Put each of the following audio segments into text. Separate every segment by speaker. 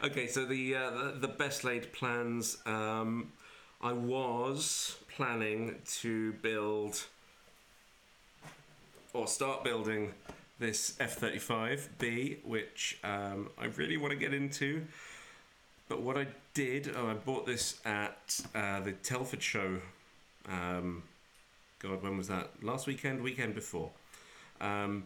Speaker 1: Okay, so the best laid plans. I was planning to build or start building this F-35B, which I really want to get into. But what I did, I bought this at the Telford show. God, when was that? Last weekend, weekend before. And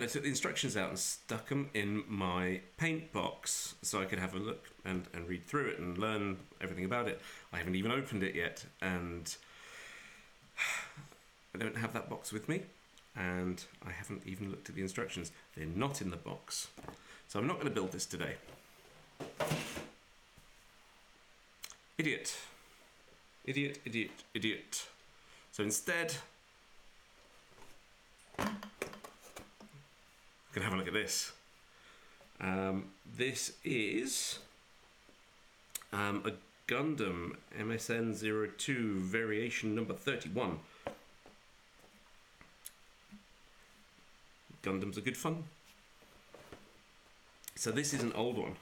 Speaker 1: I took the instructions out and stuck them in my paint box so I could have a look and read through it and learn everything about it. I haven't even opened it yet, and I don't have that box with me, and I haven't even looked at the instructions. They're not in the box. So I'm not going to build this today. Idiot. Idiot, idiot, idiot. So instead, I'm going to have a look at this. This is a Gundam MSN02 variation number 31. Gundams are good fun. So this is an old one.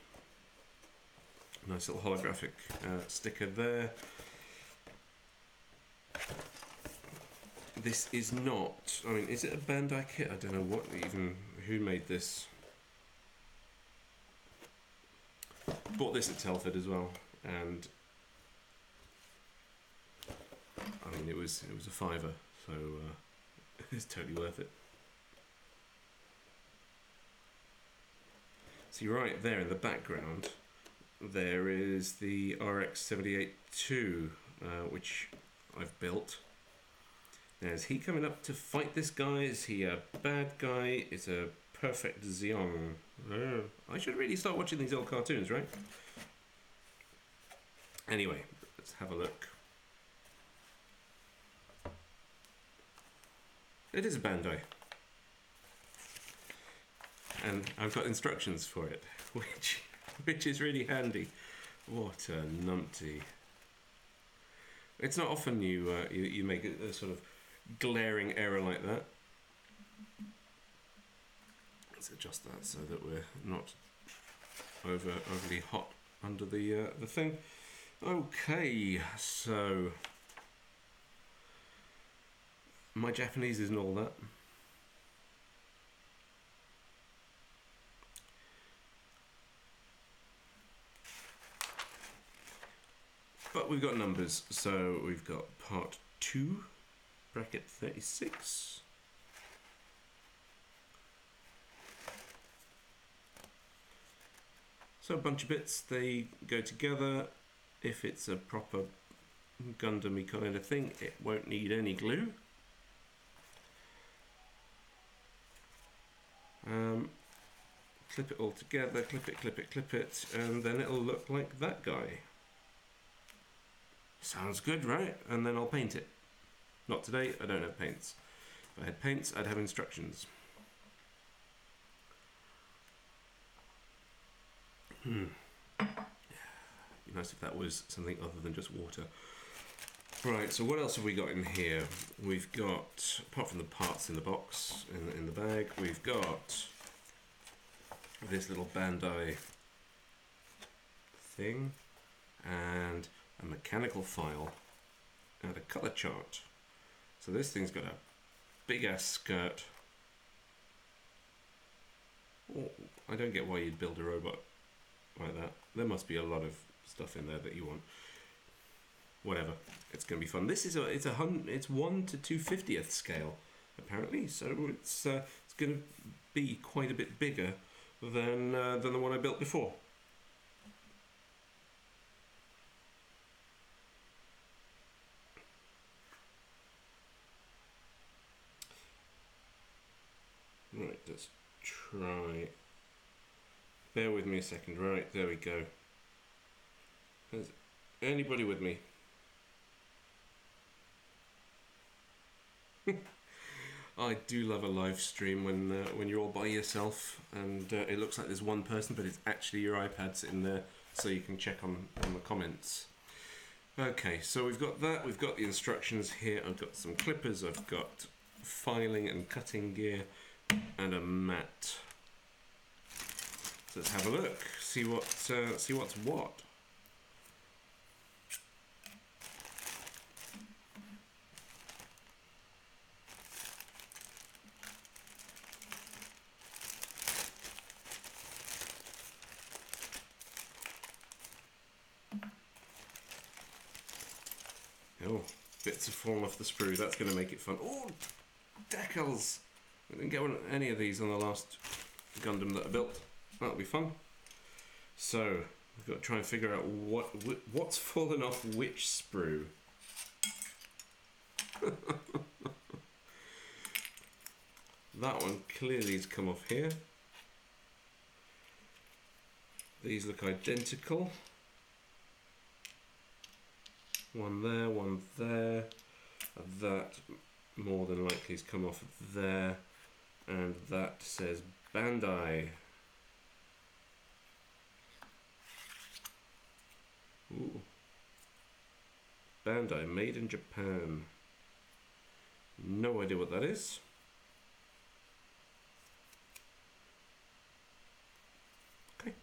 Speaker 1: Nice little holographic sticker there. This is not, I mean, is it a Bandai kit? I don't know who made this. Bought this at Telford as well, and I mean, it was a £5, so it's totally worth it. See, right there in the background, there is the RX-78-2, which I've built. Now, is he coming up to fight this guy? Is he a bad guy? It's a perfect Zeong. I should really start watching these old cartoons, right? Anyway, let's have a look. It is a Bandai. And I've got instructions for it, which is really handy. What a numpty. It's not often you make a sort of glaring error like that. Let's adjust that so that we're not overly hot under the thing. Okay, so my Japanese isn't all that. But we've got numbers, so we've got part 2, bracket 36. So a bunch of bits, they go together. If it's a proper Gundam-y kind of thing, it won't need any glue. Clip it all together, clip it, clip it, clip it, and then it'll look like that guy. Sounds good, right? And then I'll paint it. Not today, I don't have paints. If I had paints, I'd have instructions. Be nice if that was something other than just water. Right, so what else have we got in here? We've got, apart from the parts in the box, in the bag, we've got this little Bandai thing, and a mechanical file, and a colour chart. So this thing's got a big ass skirt. Oh, I don't get why you'd build a robot like that. There must be a lot of stuff in there that you want. Whatever, it's going to be fun. This is it's 1 to 2/50th scale apparently, so it's going to be quite a bit bigger than the one I built before. Right, let's try. Bear with me a second. Right, there we go. Is anybody with me? I do love a live stream when you're all by yourself and it looks like there's one person, but it's actually your iPad sitting there, so you can check on the comments. Okay, so we've got that. We've got the instructions here. I've got some clippers. I've got filing and cutting gear and a mat. So let's have a look, see what's what. Oh, bits have fallen off the sprue. That's going to make it fun. Oh, decals! I didn't get any of these on the last Gundam that I built. That'll be fun. So we've got to try and figure out what's fallen off which sprue. That one clearly has come off here. These look identical. One there, one there. That more than likely has come off there. And that says Bandai. Ooh. Bandai, made in Japan. No idea what that is. Okay.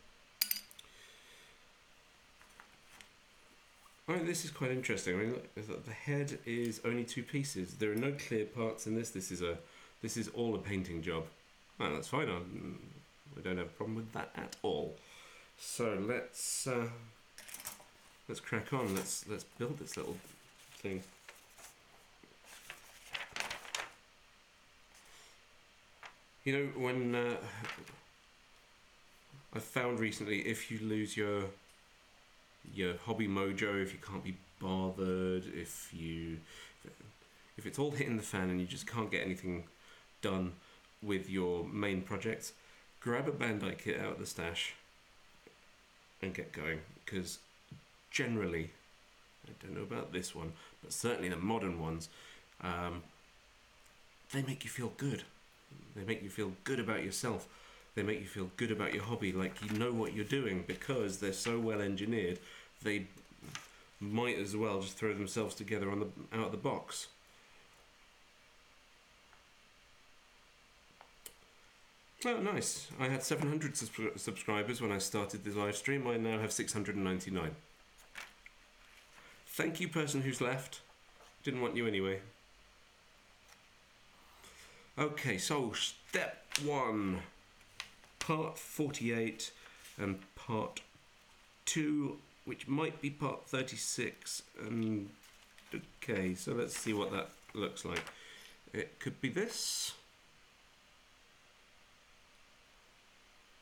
Speaker 1: I mean, this is quite interesting. I mean, look, the head is only two pieces. There are no clear parts in this. This is all a painting job. Oh, that's fine. I don't have a problem with that at all. So let's crack on. Let's build this little thing. You know, when I found recently, if you lose your hobby mojo, if you can't be bothered, if it's all hitting the fan and you just can't get anything done with your main projects, grab a Bandai kit out of the stash and get going, because generally, I don't know about this one, but certainly the modern ones, they make you feel good. They make you feel good about yourself. They make you feel good about your hobby, like you know what you're doing, because they're so well engineered. They might as well just throw themselves together out of the box. Oh, nice. I had 700 subscribers when I started this live stream. I now have 699. Thank you, person who's left. Didn't want you anyway. Okay, so step 1. Part 48 and part 2, which might be part 36. And okay, so let's see what that looks like. It could be this.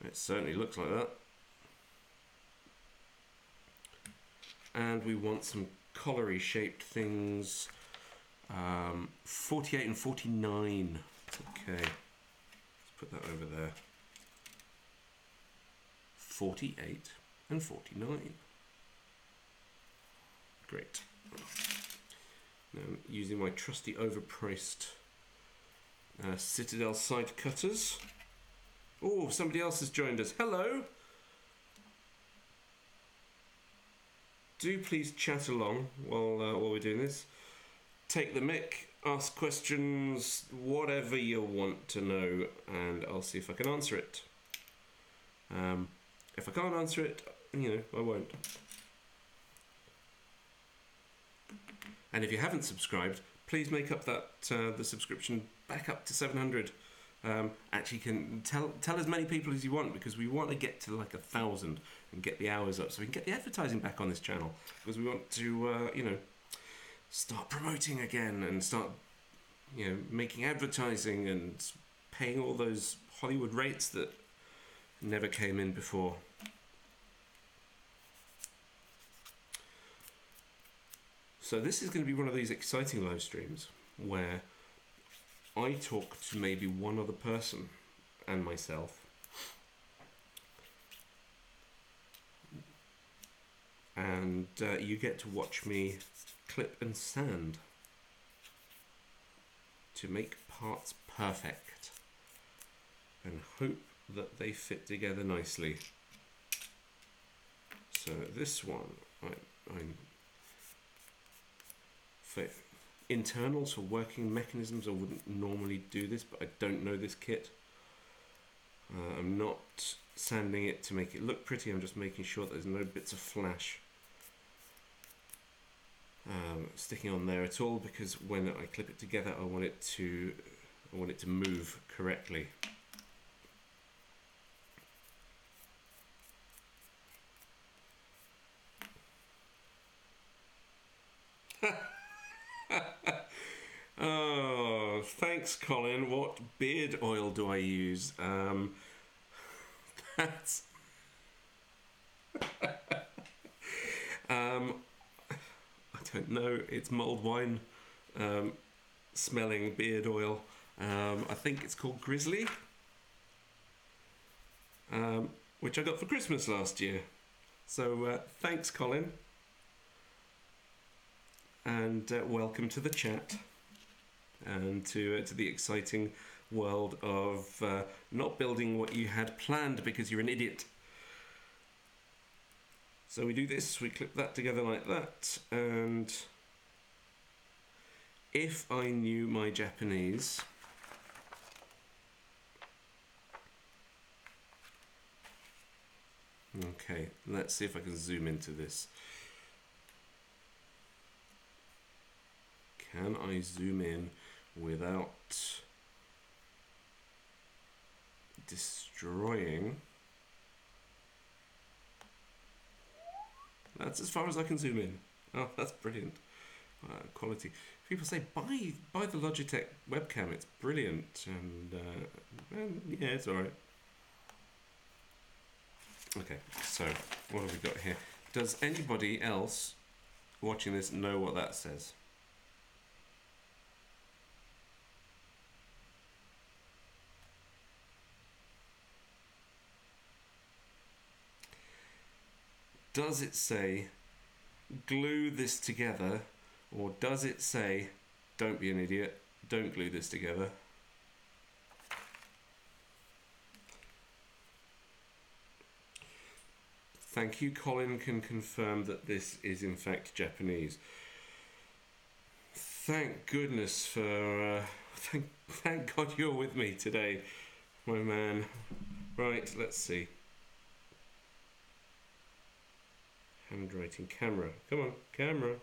Speaker 1: It certainly looks like that. And we want some colliery shaped things. 48 and 49. Okay, let's put that over there. 48 and 49. Great. Now I'm using my trusty overpriced Citadel side cutters. Oh, somebody else has joined us. Hello. Do please chat along while we're doing this. Take the mic, ask questions, whatever you want to know, and I'll see if I can answer it. If I can't answer it, I won't. And if you haven't subscribed, please make up that the subscription back up to 700. Actually, can tell as many people as you want, because we want to get to like 1,000 and get the hours up, so we can get the advertising back on this channel, because we want to start promoting again and start making advertising and paying all those Hollywood rates that never came in before. So this is going to be one of these exciting live streams where I talk to maybe one other person and myself, and you get to watch me clip and sand to make parts perfect and hope that they fit together nicely. So this one, I'm for internals, for working mechanisms, I wouldn't normally do this, but I don't know this kit. I'm not sanding it to make it look pretty, I'm just making sure there's no bits of flash sticking on there at all, because when I clip it together I want it to move correctly. Oh, thanks, Colin. What beard oil do I use? That's I don't know. It's mulled wine smelling beard oil. I think it's called Grizzly, which I got for Christmas last year. So thanks, Colin, and welcome to the chat and to the exciting world of not building what you had planned because you're an idiot. So we do this, we clip that together like that, and if I knew my Japanese, okay, let's see if I can zoom into this. Can I zoom in without destroying? That's as far as I can zoom in. Oh, that's brilliant quality. People say buy the Logitech webcam. It's brilliant, and yeah, it's all right. Okay, so what have we got here? Does anybody else watching this know what that says? Does it say glue this together, or does it say don't be an idiot, don't glue this together? Thank you. Colin can confirm that this is in fact Japanese. Thank goodness for thank God you're with me today, my man. Right, let's see. Handwriting camera. Come on, camera.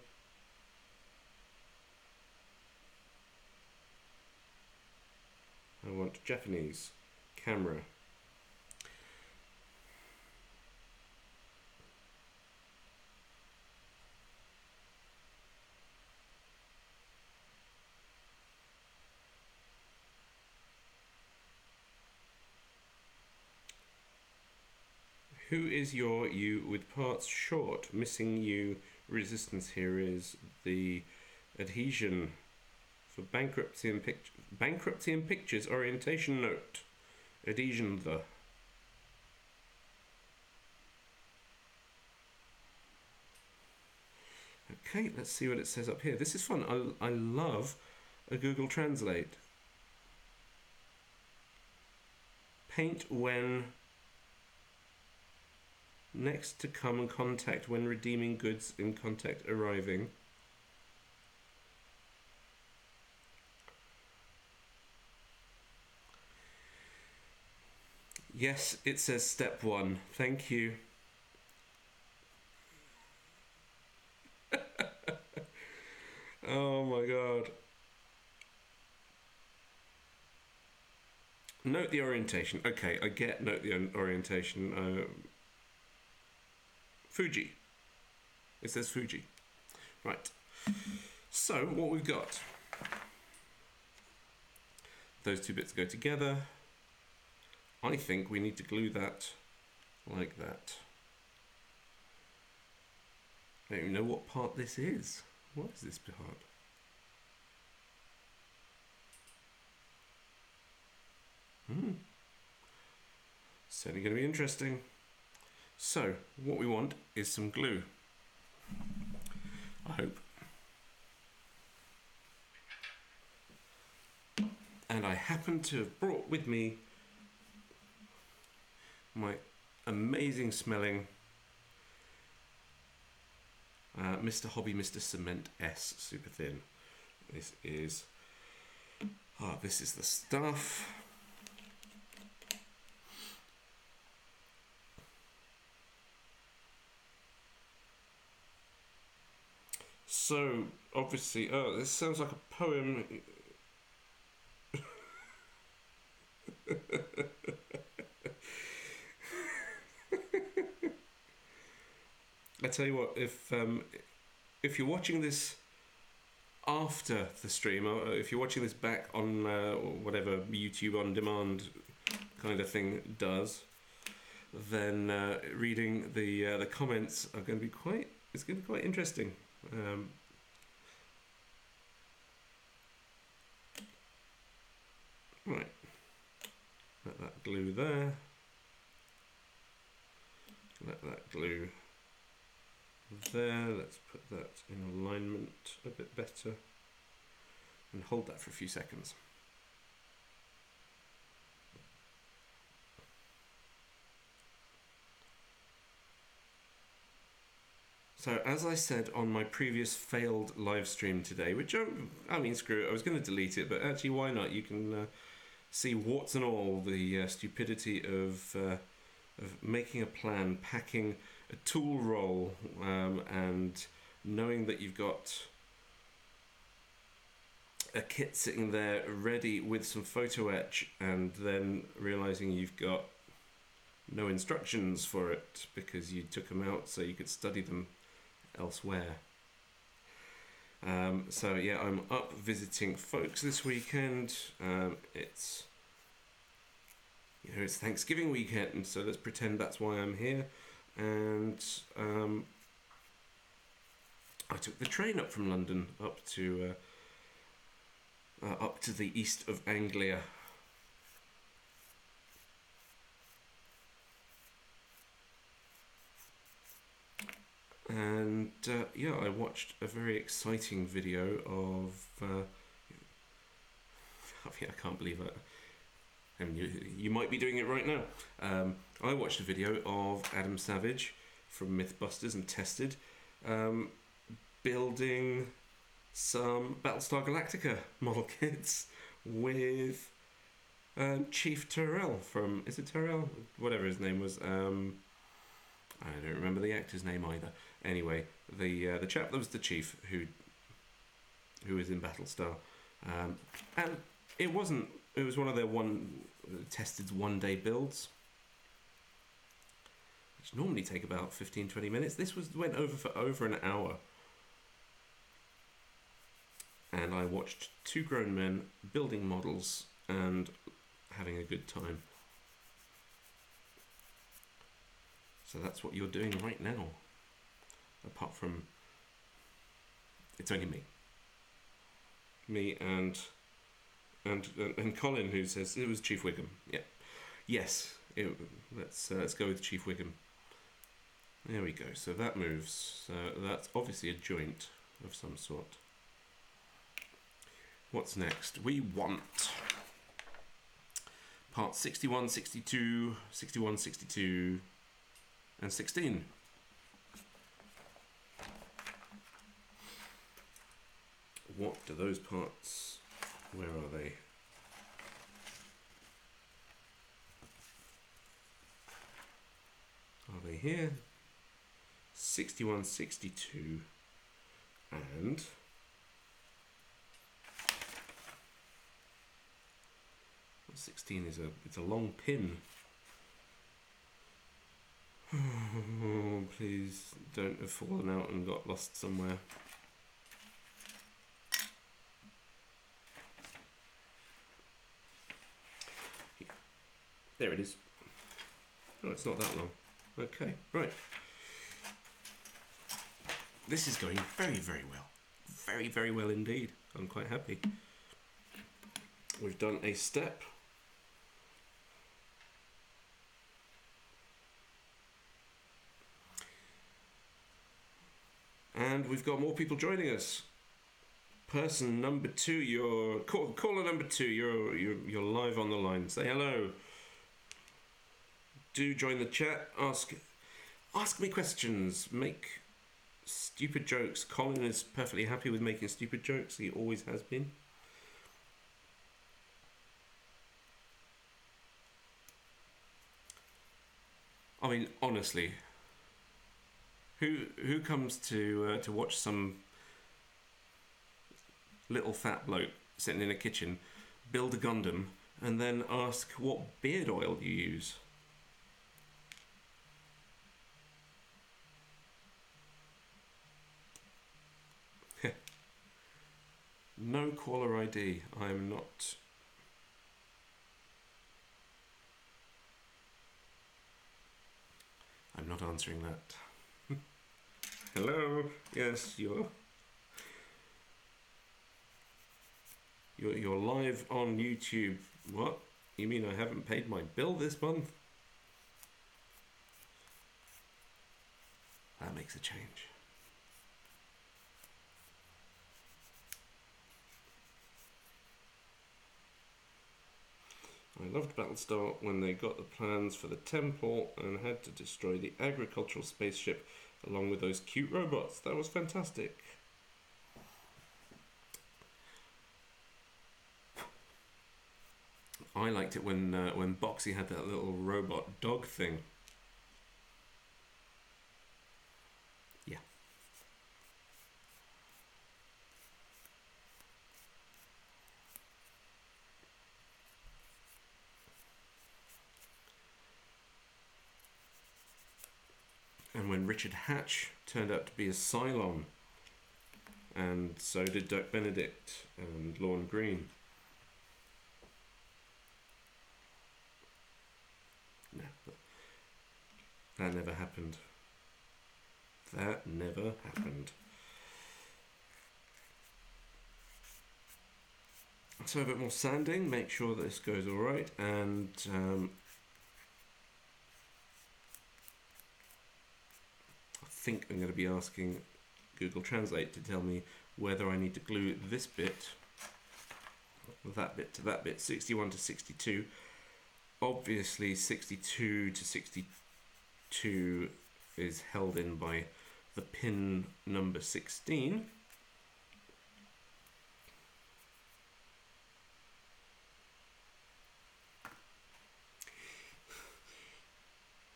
Speaker 1: I want Japanese camera. Who is your you with parts short? Missing you resistance here is the adhesion for bankruptcy and pictures orientation note. Adhesion the. Okay, let's see what it says up here. This is fun. I love a Google Translate. Paint when next to come in contact when redeeming goods in contact arriving. Yes, it says step 1. Thank you. Oh my god. Note the orientation. Okay, I get note the orientation. Fuji. It says Fuji. Right. So, what we've got. Those two bits go together. I think we need to glue that like that. I don't even know what part this is. What is this part? Certainly going to be interesting. So, what we want is some glue. I hope. And I happen to have brought with me my amazing smelling Mr. Hobby Mr. Cement S super thin. This is the stuff. So, obviously, oh, this sounds like a poem. I tell you what, if you're watching this after the stream, or if you're watching this back on whatever YouTube on demand kind of thing does, then reading the comments are going to be quite. It's going to be quite interesting. Right, let that glue there. Let that glue there. Let's put that in alignment a bit better, and hold that for a few seconds. So, as I said on my previous failed live stream today, which I mean, screw it, I was going to delete it, but actually, why not? You can see warts and all the stupidity of making a plan, packing a tool roll, and knowing that you've got a kit sitting there ready with some photo etch, and then realizing you've got no instructions for it because you took them out so you could study them elsewhere. So yeah, I'm up visiting folks this weekend. It's Thanksgiving weekend, so let's pretend that's why I'm here. And I took the train up from London up to the east of Anglia. And yeah, I watched a very exciting video of. I can't believe it. I mean, you might be doing it right now. I watched a video of Adam Savage from Mythbusters and Tested building some Battlestar Galactica model kits with Chief Tyrell from... Is it Tyrell? Whatever his name was. I don't remember the actor's name either. Anyway, the chap that was the chief who was in Battlestar, and it was one of their Tested's one-day builds, which normally take about 15-20 minutes. This went over for over an hour, and I watched two grown men building models and having a good time. So that's what you're doing right now. Apart from, it's only me and Colin, who says it was Chief Wiggum. Yeah, yes. Let's go with Chief Wiggum. There we go. So that moves. So that's obviously a joint of some sort. What's next? We want parts 61, 62, 61, 62, and 16. What do those parts... Where are they? Are they here? 61, 62, and... Well, 16 is it's a long pin. Oh, please don't have fallen out and got lost somewhere. There it is. Oh, it's not that long. Okay, right. This is going very, very well. Very, very well indeed. I'm quite happy. We've done a step. And we've got more people joining us. Person number 2, you're caller number 2. You're live on the line. Say hello. Do join the chat. Ask me questions. Make stupid jokes. Colin is perfectly happy with making stupid jokes. He always has been. I mean, honestly, who comes to watch some little fat bloke sitting in a kitchen build a Gundam and then ask what beard oil you use. No caller ID. I'm not... I'm not answering that. Hello? Yes, you're live on YouTube. What? You mean I haven't paid my bill this month? That makes a change. I loved Battlestar when they got the plans for the temple and had to destroy the agricultural spaceship along with those cute robots. That was fantastic. I liked it when Boxy had that little robot dog thing. Yeah. And when Richard Hatch turned out to be a Cylon, and so did Dirk Benedict and Lorne Green. No, that never happened. That never happened. So a bit more sanding, make sure that this goes alright, and I think I'm going to be asking Google Translate to tell me whether I need to glue this bit, that bit to that bit, 61 to 62. Obviously 62 to 62 is held in by the pin number 16.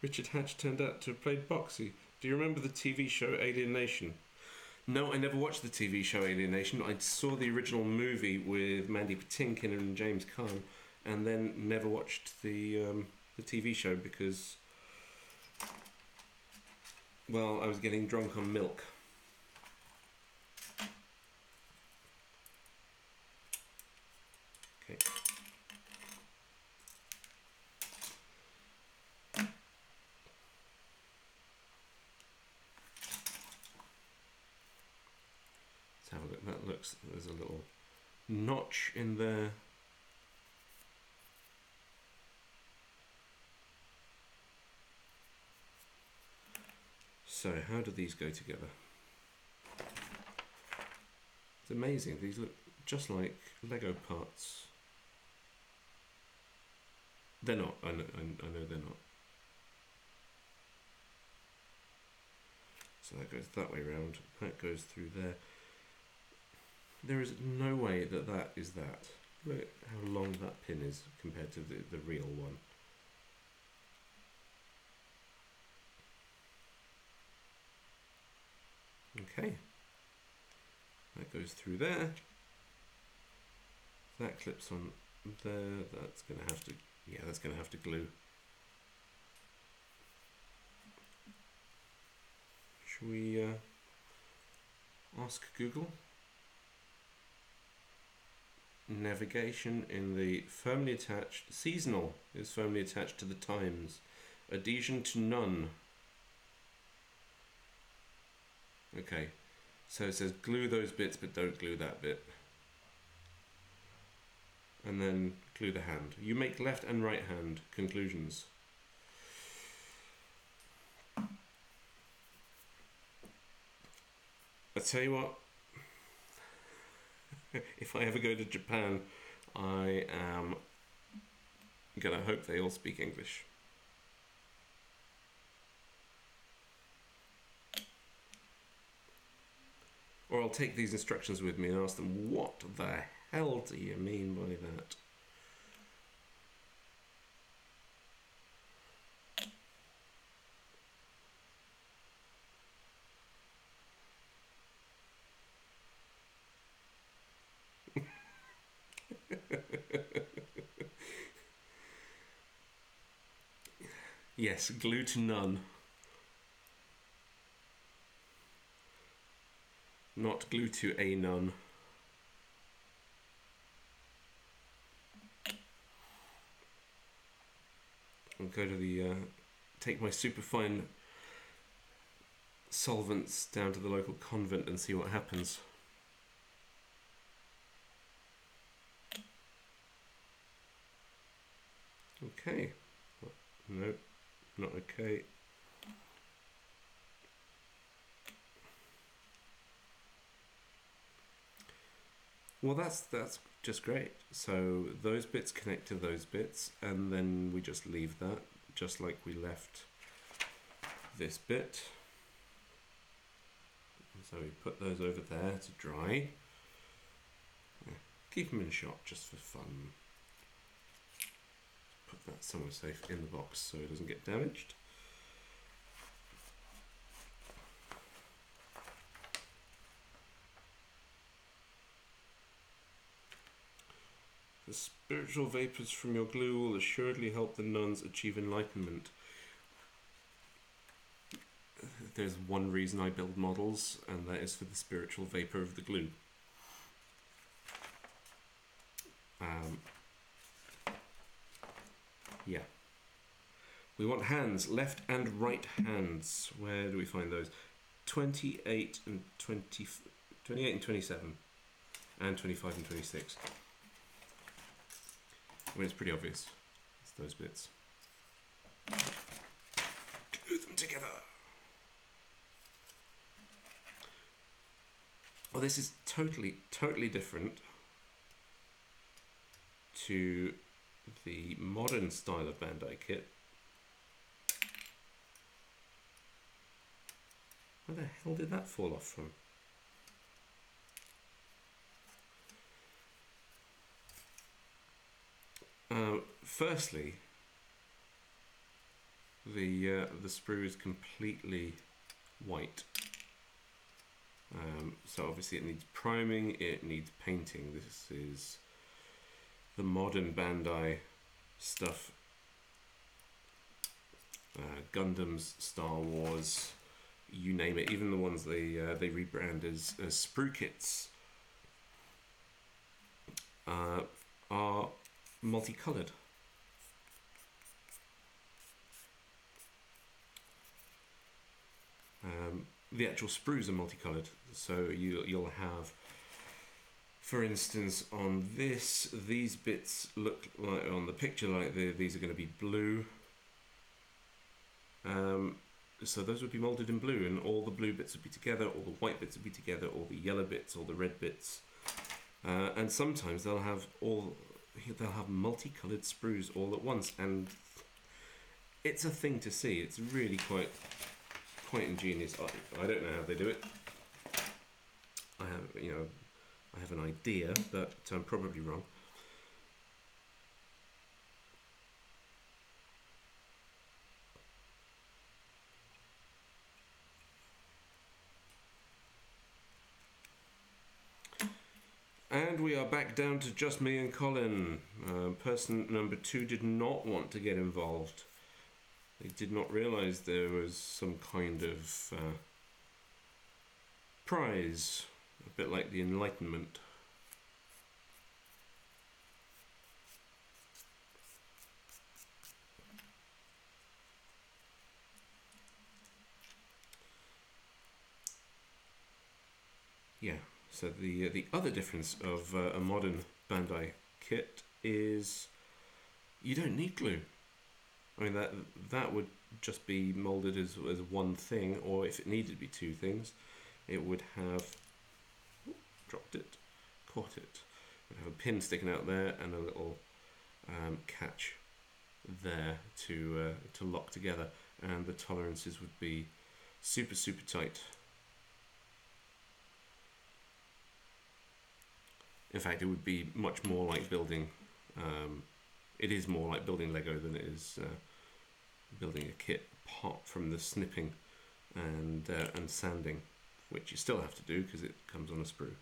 Speaker 1: Richard Hatch turned out to have played Boxy. Do you remember the TV show Alien Nation? No, I never watched the TV show Alien Nation. I saw the original movie with Mandy Patinkin and James Caan, and then never watched the TV show because, well, I was getting drunk on milk. Okay. Let's have a look. That looks, there's a little notch in there. So how do these go together? It's amazing. These look just like Lego parts. They're not. I know they're not. So that goes that way round. That goes through there. There is no way that that is that. Look at how long that pin is compared to the real one. Okay, that goes through there. That clips on there. That's going to have to, yeah, that's going to have to glue. Should we ask Google? Navigation in the firmly attached, seasonal is firmly attached to the times. Adhesion to none. Okay, so it says glue those bits but don't glue that bit. And then glue the hand. You make left and right hand conclusions. I tell you what, if I ever go to Japan, I am gonna hope they all speak English. Or I'll take these instructions with me and ask them, what the hell do you mean by that? Yes, glue to none. Not glue to a nun. I'll go to the take my superfine solvents down to the local convent and see what happens. Okay. No, not okay. Well, that's just great. So those bits connect to those bits, and then we just leave that, just like we left this bit. So we put those over there to dry. Keep them in shot just for fun. Put that somewhere safe in the box so it doesn't get damaged. The spiritual vapours from your glue will assuredly help the nuns achieve enlightenment. There's one reason I build models, and that is for the spiritual vapour of the glue. Yeah. We want hands, left and right hands. Where do we find those? 28 and 20, 28 and 27, and 25 and 26. I mean, it's pretty obvious. It's those bits. Glue them together. Well, this is totally different to the modern style of Bandai kit. Where the hell did that fall off from? Firstly, the sprue is completely white. So obviously it needs priming, it needs painting. This is the modern Bandai stuff. Gundams, Star Wars, you name it. Even the ones they rebrand as sprue kits are multicolored. The actual sprues are multicolored, so you'll have, for instance, on this, these bits look like on the picture like these are going to be blue. So those would be molded in blue, and all the blue bits would be together, all the white bits would be together, all the yellow bits, all the red bits, and sometimes they'll have multicolored sprues all at once, and it's a thing to see. It's really quite ingenious. I don't know how they do it. I have an idea, but I'm probably wrong. And we are back down to just me and Colin. Person number 2 did not want to get involved. They did not realise there was some kind of prize, a bit like the Enlightenment. Yeah, so the other difference of a modern Bandai kit is you don't need glue. I mean, that would just be molded as one thing, or if it needed to be two things, it would have dropped it, caught it. It would have a pin sticking out there and a little catch there to lock together, and the tolerances would be super tight. In fact, it would be much more like building. It is more like building Lego than it is building a kit, apart from the snipping and sanding, which you still have to do because it comes on a sprue.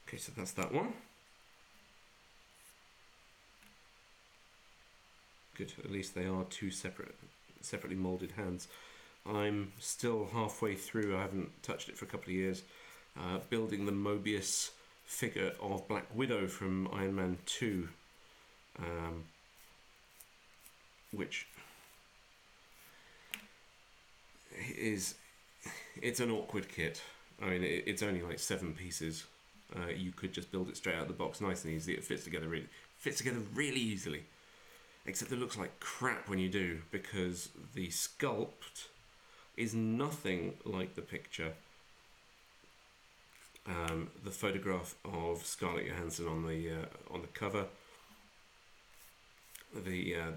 Speaker 1: Okay, so that's that one. Good, at least they are two separately moulded hands. I'm still halfway through, I haven't touched it for a couple of years, building the Mobius figure of Black Widow from Iron Man 2, which it's an awkward kit. I mean, it's only like 7 pieces. You could just build it straight out of the box nice and easy. It fits together really easily. Except it looks like crap when you do, because the sculpt is nothing like the picture. The photograph of Scarlett Johansson on the cover. The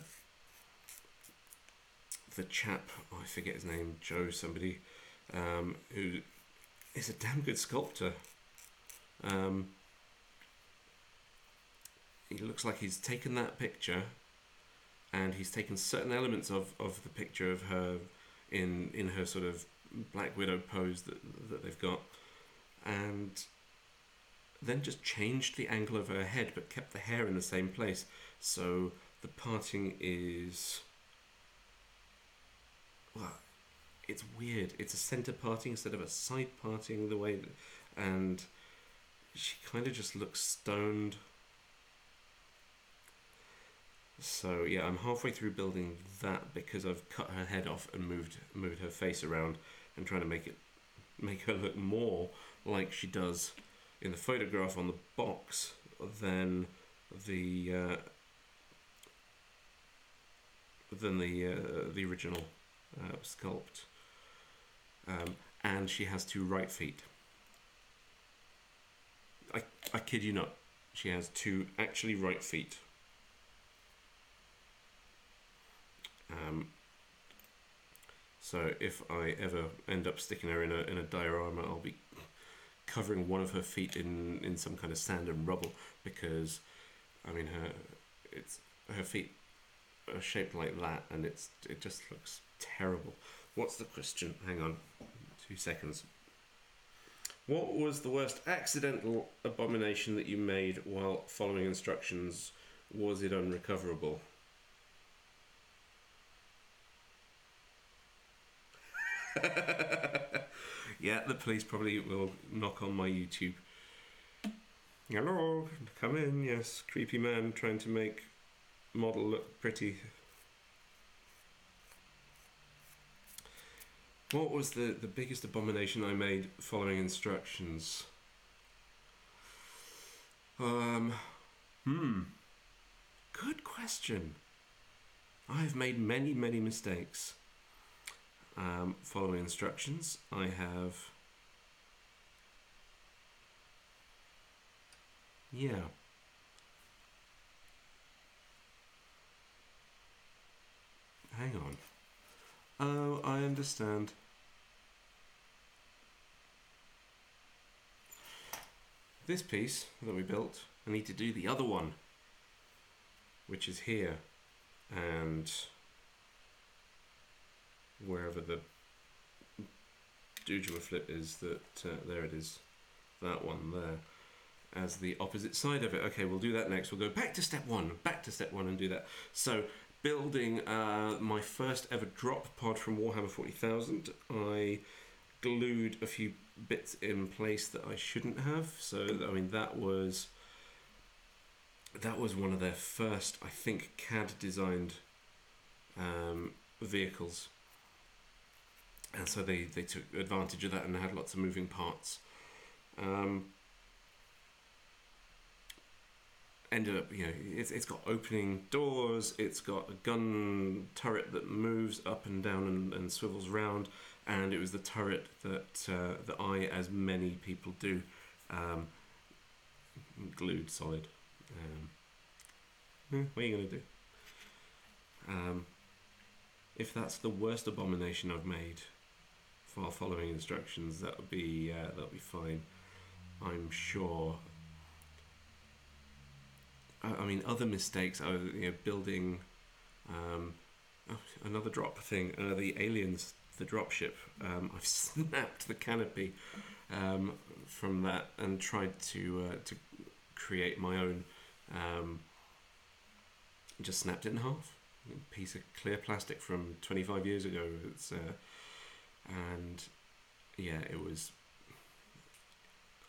Speaker 1: chap, I forget his name, Joe somebody, who is a damn good sculptor. He looks like he's taken that picture and he's taken certain elements of the picture of her in her sort of Black Widow pose that they've got, and then just changed the angle of her head but kept the hair in the same place. So the parting is, well, it's weird. It's a center parting instead of a side parting, the way that, and she kind of just looks stoned. So yeah, I'm halfway through building that because I've cut her head off and moved her face around and trying to make her look more like she does in the photograph on the box than the original sculpt. And she has 2 right feet. I kid you not. She has 2 actually right feet. So if I ever end up sticking her in a diorama, I'll be covering one of her feet in some kind of sand and rubble, because I mean her feet are shaped like that, and it just looks terrible. What's the question? Hang on, 2 seconds. What was the worst accidental abomination that you made while following instructions? Was it unrecoverable? Yeah, the police probably will knock on my YouTube. Hello, come in. Yes, creepy man trying to make model look pretty. What was the biggest abomination I made following instructions? Good question. I've made many mistakes. Following instructions, I have. Yeah. Hang on. Oh, I understand. This piece that we built, I need to do the other one, which is here, and wherever the Dujuma flip is, there it is, that one there, as the opposite side of it. Okay, we'll do that next. We'll go back to step one and do that. So, building my first ever drop pod from Warhammer 40,000, I glued a few bits in place that I shouldn't have. So, I mean, that was one of their first, I think, CAD designed vehicles. And so they took advantage of that and had lots of moving parts. Ended up, it's got opening doors, it's got a gun turret that moves up and down and swivels round, and it was the turret that I, as many people do, glued solid. What are you going to do? If that's the worst abomination I've made while following instructions, that'll be fine, I'm sure. I mean, other mistakes are building another drop thing. The aliens, the dropship. I've snapped the canopy from that, and tried to create my own. Just snapped it in half. A piece of clear plastic from 25 years ago. And yeah, it was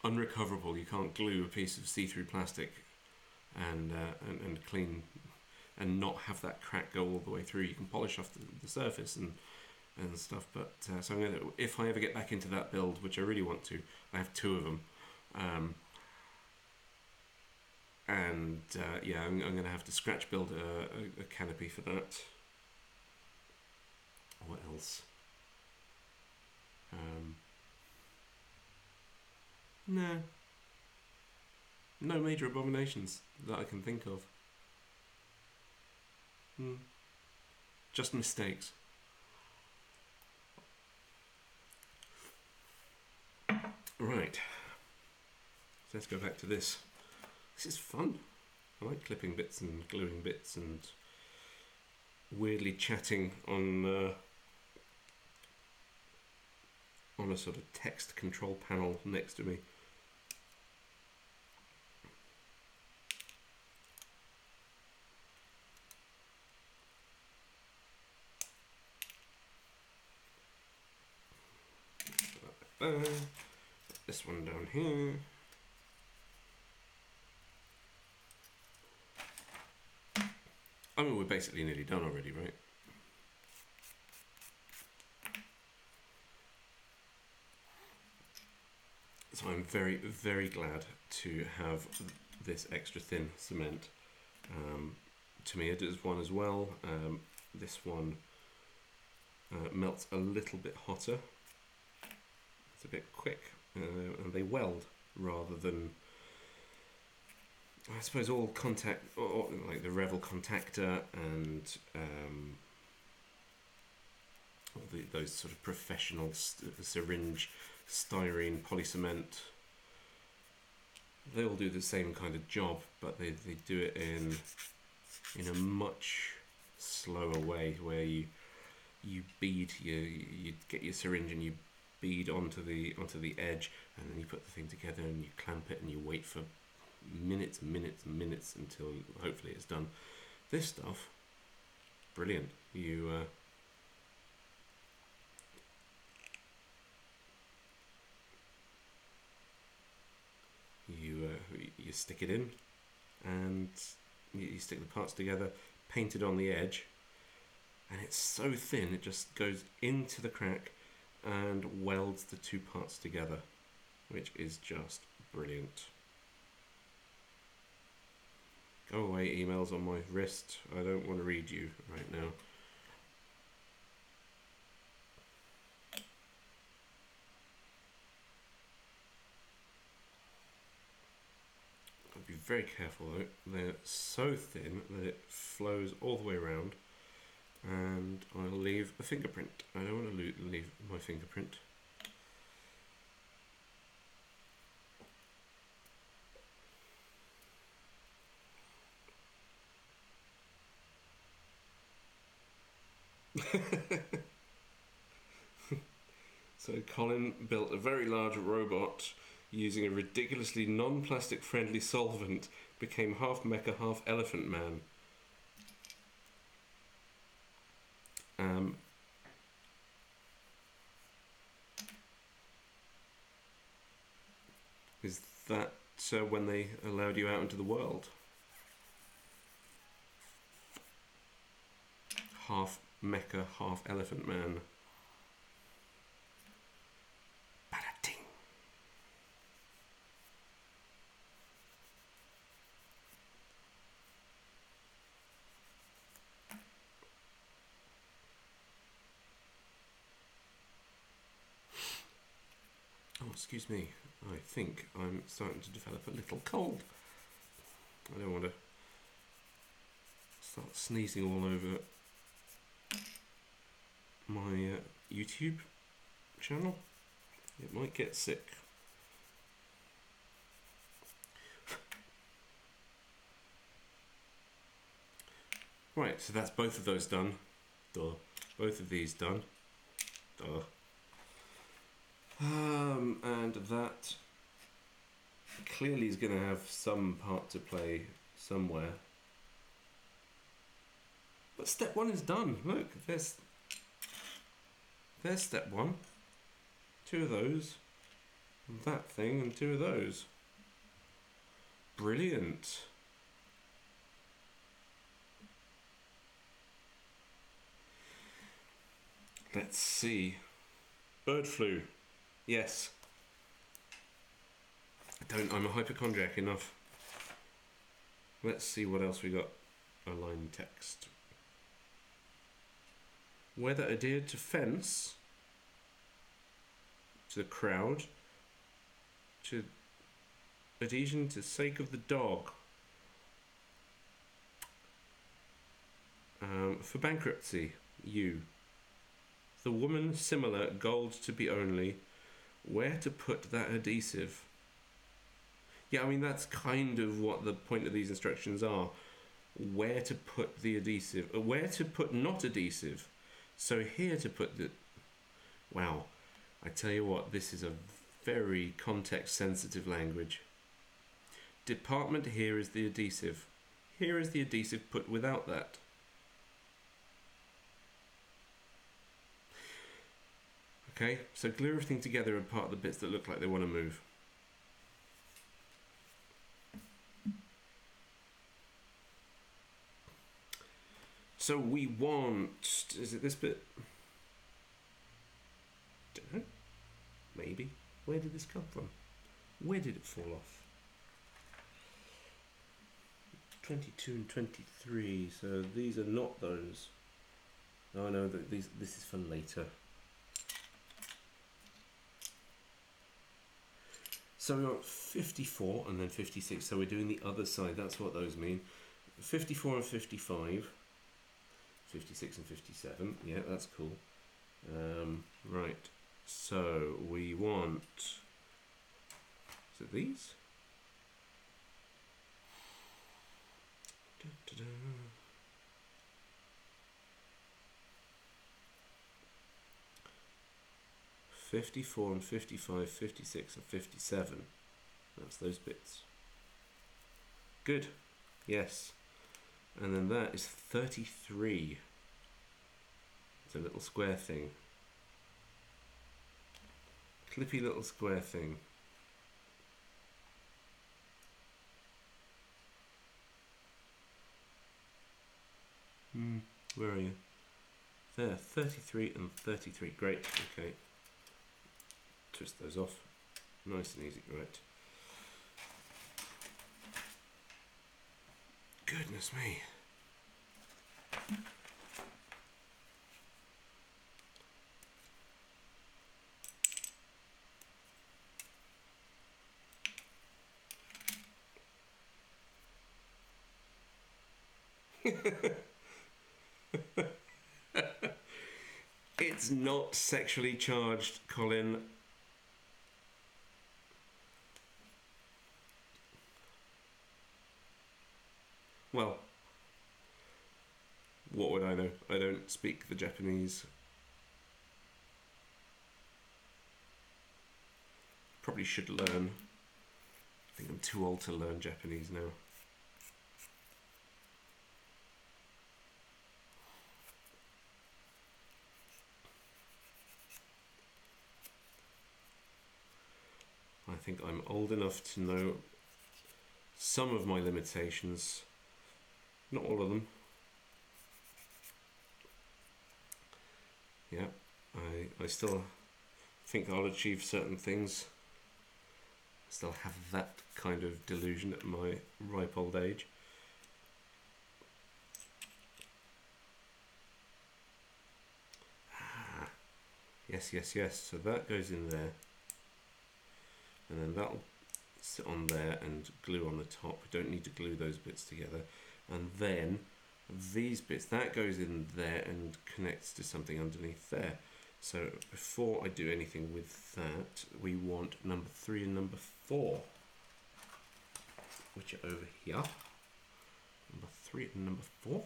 Speaker 1: unrecoverable. You can't glue a piece of see-through plastic and clean and not have that crack go all the way through. You can polish off the surface and stuff, but so I'm gonna, if I ever get back into that build, which I really want to, I have two of them, and yeah, I'm gonna have to scratch build a canopy for that. What else? No major abominations that I can think of. Just mistakes. Right. So let's go back to this. This is fun. I like clipping bits and gluing bits and weirdly chatting on a sort of text control panel next to me. This one down here. I mean, we're basically nearly done already, right? So I'm very, very glad to have this extra thin cement. Tamia does one as well. This one melts a little bit hotter. It's a bit quick, and they weld rather than, I suppose, all contact, or like the Revel contactor and all those sort of professional syringe, styrene, polycement. They all do the same kind of job, but they do it in a much slower way, where you bead, you get your syringe and you bead onto the edge, and then you put the thing together and you clamp it and you wait for minutes and minutes and minutes until hopefully it's done. This stuff, brilliant. You stick it in, and you stick the parts together, paint it on the edge, and it's so thin it just goes into the crack and welds the two parts together, which is just brilliant. Go away, emails on my wrist. I don't want to read you right now. I'll be very careful though. They're so thin that it flows all the way around, and I'll leave a fingerprint. I don't want to leave my fingerprint. So Colin built a very large robot using a ridiculously non-plastic friendly solvent, became half mecha, half elephant man. Is that when they allowed you out into the world? Half mecha, half elephant man. Bada-ding. Oh, excuse me. I think I'm starting to develop a little cold. I don't want to start sneezing all over my YouTube channel. It might get sick. Right, so that's both of those done. Duh. Both of these done. Duh. And that clearly is going to have some part to play somewhere. But step one is done. Look, there's step one. 2 of those. That thing and 2 of those. Brilliant. Let's see. Bird flu. Yes. I'm a hypochondriac enough. Let's see what else we got. Aligned text. Whether adhered to fence, to the crowd, to adhesion to sake of the dog. For bankruptcy, you. The woman similar, gold to be only. Where to put that adhesive? Yeah, I mean, that's kind of what the point of these instructions are. Where to put the adhesive. Where to put not adhesive. So here to put the... Wow. I tell you what, this is a very context-sensitive language. Department here is the adhesive. Here is the adhesive put without that. Okay, so glue everything together apart the bits that look like they want to move. So we want... Is it this bit? Don't know. Maybe. Where did this come from? Where did it fall off? 22 and 23, so these are not those. Oh no, this is for later. So we got 54 and then 56, so we're doing the other side, that's what those mean. 54 and 55, 56 and 57, yeah, that's cool. Right, so we want, is it these? Da, da, da. $54 and $55, $56 and $57. That's those bits. Good. Yes. And then that is 33. It's a little square thing. Clippy little square thing. Where are you? There, 33 and 33. Great. Okay. Twist those off. Nice and easy, right? Goodness me. It's not sexually charged, Colin. Well, what would I know? I don't speak the Japanese. Probably should learn. I think I'm too old to learn Japanese now. I think I'm old enough to know some of my limitations. Not all of them. Yeah, I still think I'll achieve certain things. I still have that kind of delusion at my ripe old age. Ah, yes, yes, yes. So that goes in there. And then that'll sit on there and glue on the top. We don't need to glue those bits together. And then these bits, that goes in there and connects to something underneath there. So before I do anything with that, we want number 3 and number 4, which are over here. Number 3 and number 4.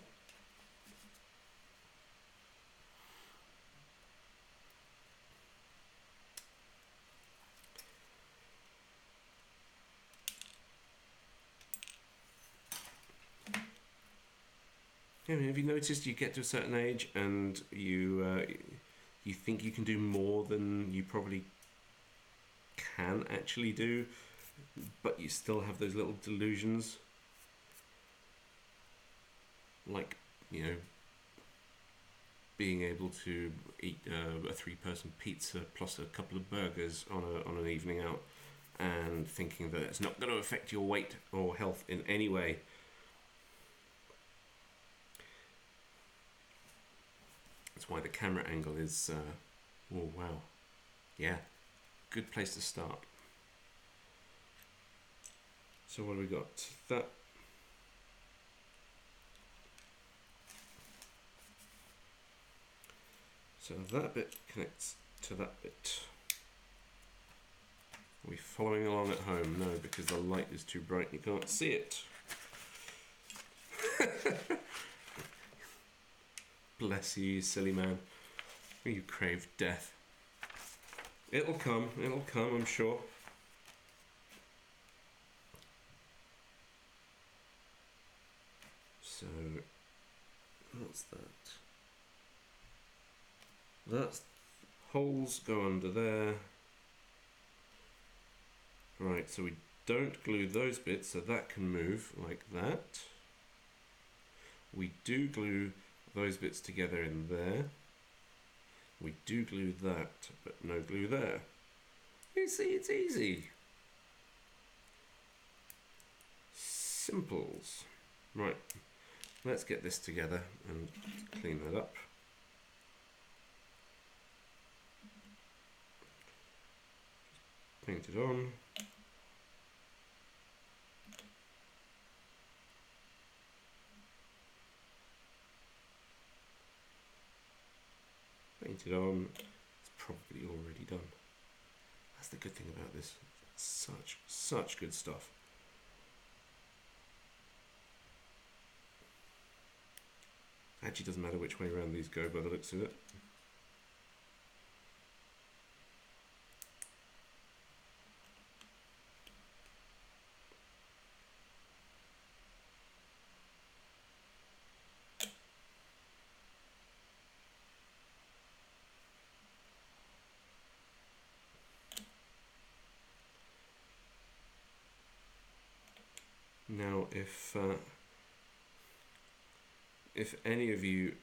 Speaker 1: Yeah, I mean, have you noticed you get to a certain age and you think you can do more than you probably can actually do, but you still have those little delusions, like, you know, being able to eat a three-person pizza plus a couple of burgers on an evening out, and thinking that it's not going to affect your weight or health in any way. That's why the camera angle is, oh wow, yeah, good place to start. So what have we got? That. So that bit connects to that bit. Are we following along at home? No, because the light is too bright and you can't see it. Bless you, silly man. You crave death. It'll come, I'm sure. So, what's that? That's holes go under there. Right, so we don't glue those bits, so that can move like that. We do glue those bits together in there. We do glue that, but no glue there. You see, it's easy. Simples. Right, let's get this together and clean that up. Paint it on. Paint it on. It's probably already done. That's the good thing about this. Such good stuff. Actually doesn't matter which way around these go by the looks of it. Now, if any of you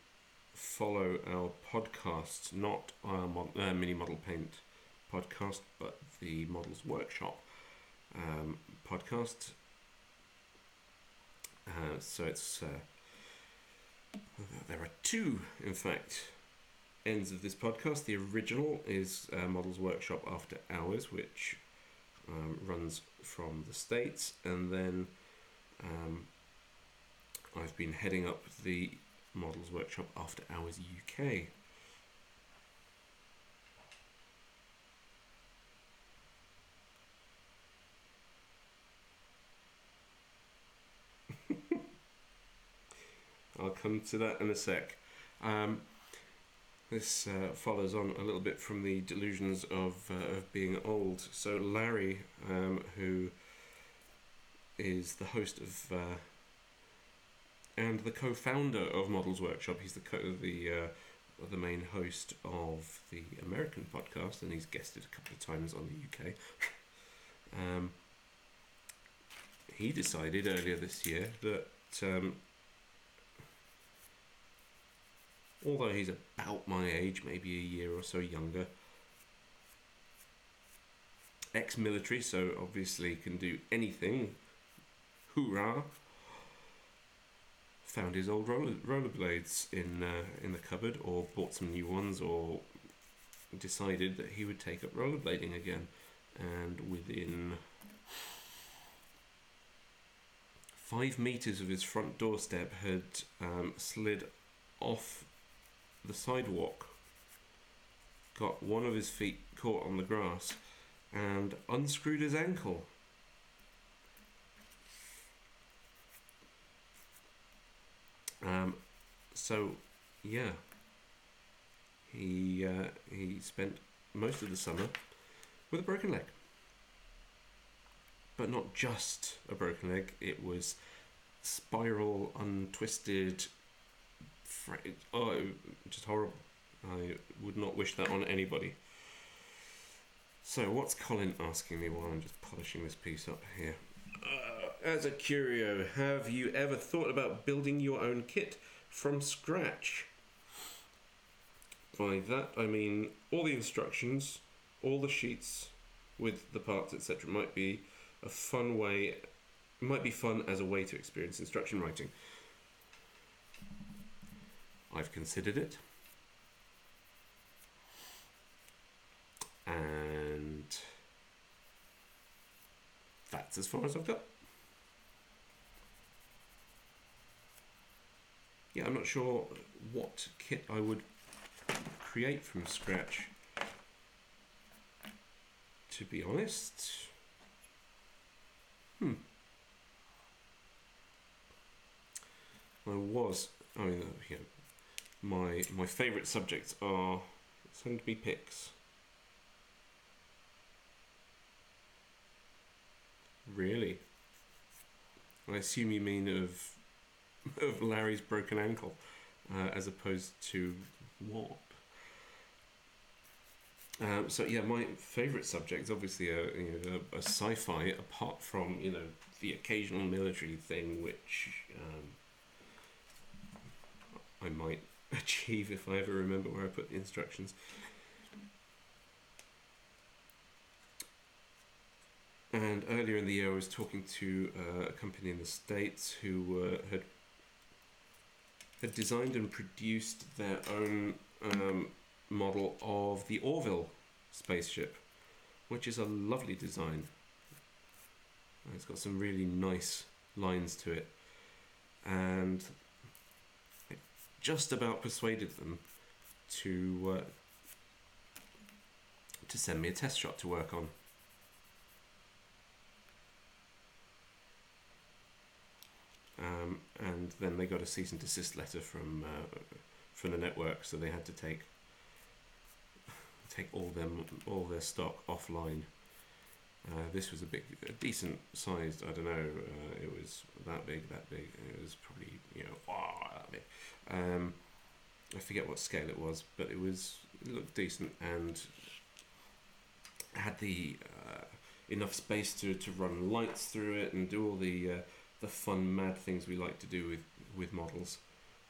Speaker 1: follow our podcast, not our Mini Model Paint podcast, but the Models Workshop podcast, so it's there are two, in fact, ends of this podcast. The original is Models Workshop After Hours, which runs from the States, and then I've been heading up the Models Workshop After Hours UK. I'll come to that in a sec. This follows on a little bit from the delusions of being old. So Larry, who is the host of and the co-founder of Models Workshop, he's the main host of the American podcast, and he's guested a couple of times on the UK. He decided earlier this year that although he's about my age, maybe a year or so younger, ex-military, so obviously can do anything, hoorah, found his old rollerblades in the cupboard, or bought some new ones, or decided that he would take up rollerblading again, and within 5 meters of his front doorstep had slid off the sidewalk, got one of his feet caught on the grass, and unscrewed his ankle. So yeah, he spent most of the summer with a broken leg, but not just a broken leg. It was spiral, untwisted, just horrible. I would not wish that on anybody. So, what's Colin asking me while I'm just polishing this piece up here? As a curio, have you ever thought about building your own kit from scratch? By that I mean all the instructions, all the sheets with the parts, etc. might be a fun way. Might be fun as a way to experience instruction writing. I've considered it, and that's as far as I've got. Yeah, I'm not sure what kit I would create from scratch, to be honest. My favourite subjects are going to be pics. Really? I assume you mean of Larry's broken ankle, as opposed to what? So yeah, my favourite subject is obviously a sci-fi, apart from the occasional military thing, which I might achieve if I ever remember where I put the instructions. And earlier in the year I was talking to a company in the States who had designed and produced their own model of the Orville spaceship, which is a lovely design. It's got some really nice lines to it, and it just about persuaded them to send me a test shot to work on. And then they got a cease and desist letter from the network, so they had to take all their stock offline. This was a decent sized. I don't know. It was that big. It was probably that big. I forget what scale it was, but it looked decent and had the enough space to run lights through it and do all the fun mad things we like to do with models.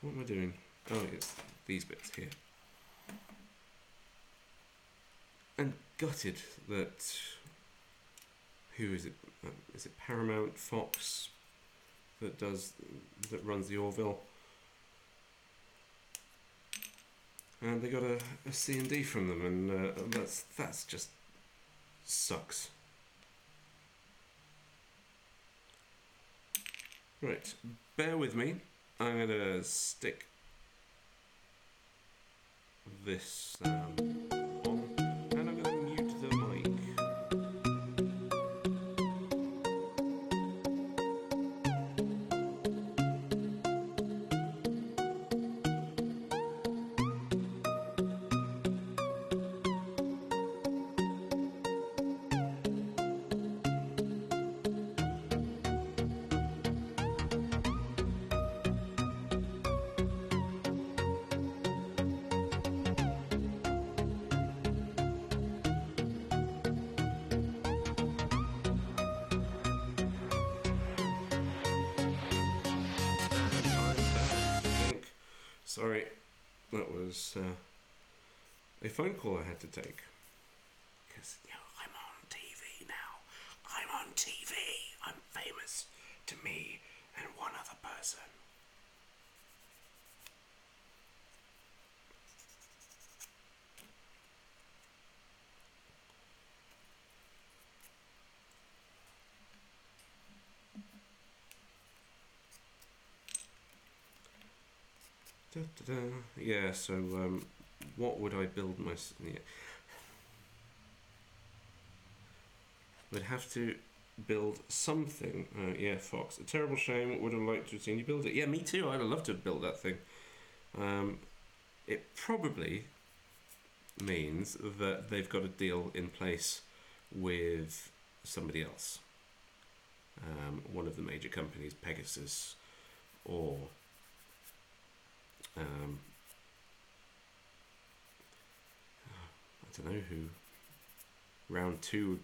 Speaker 1: What am I doing? Oh, it's these bits here. And gutted that. Who is it? Is it Paramount Fox that runs the Orville? And they got a C&D from them, and that's just sucks. Right, bear with me. I'm gonna stick this on, and I'm gonna mute the mic. Sorry, that was a phone call I had to take. Because, I'm on TV now. I'm on TV. I'm famous to me and one other person. Yeah, so what would I build Would have to build something. Yeah, Fox. A terrible shame. Would have liked to have seen you build it. Yeah, me too. I'd have loved to have built that thing. It probably means that they've got a deal in place with somebody else. One of the major companies, Pegasus, or Um, I don't know who. Round 2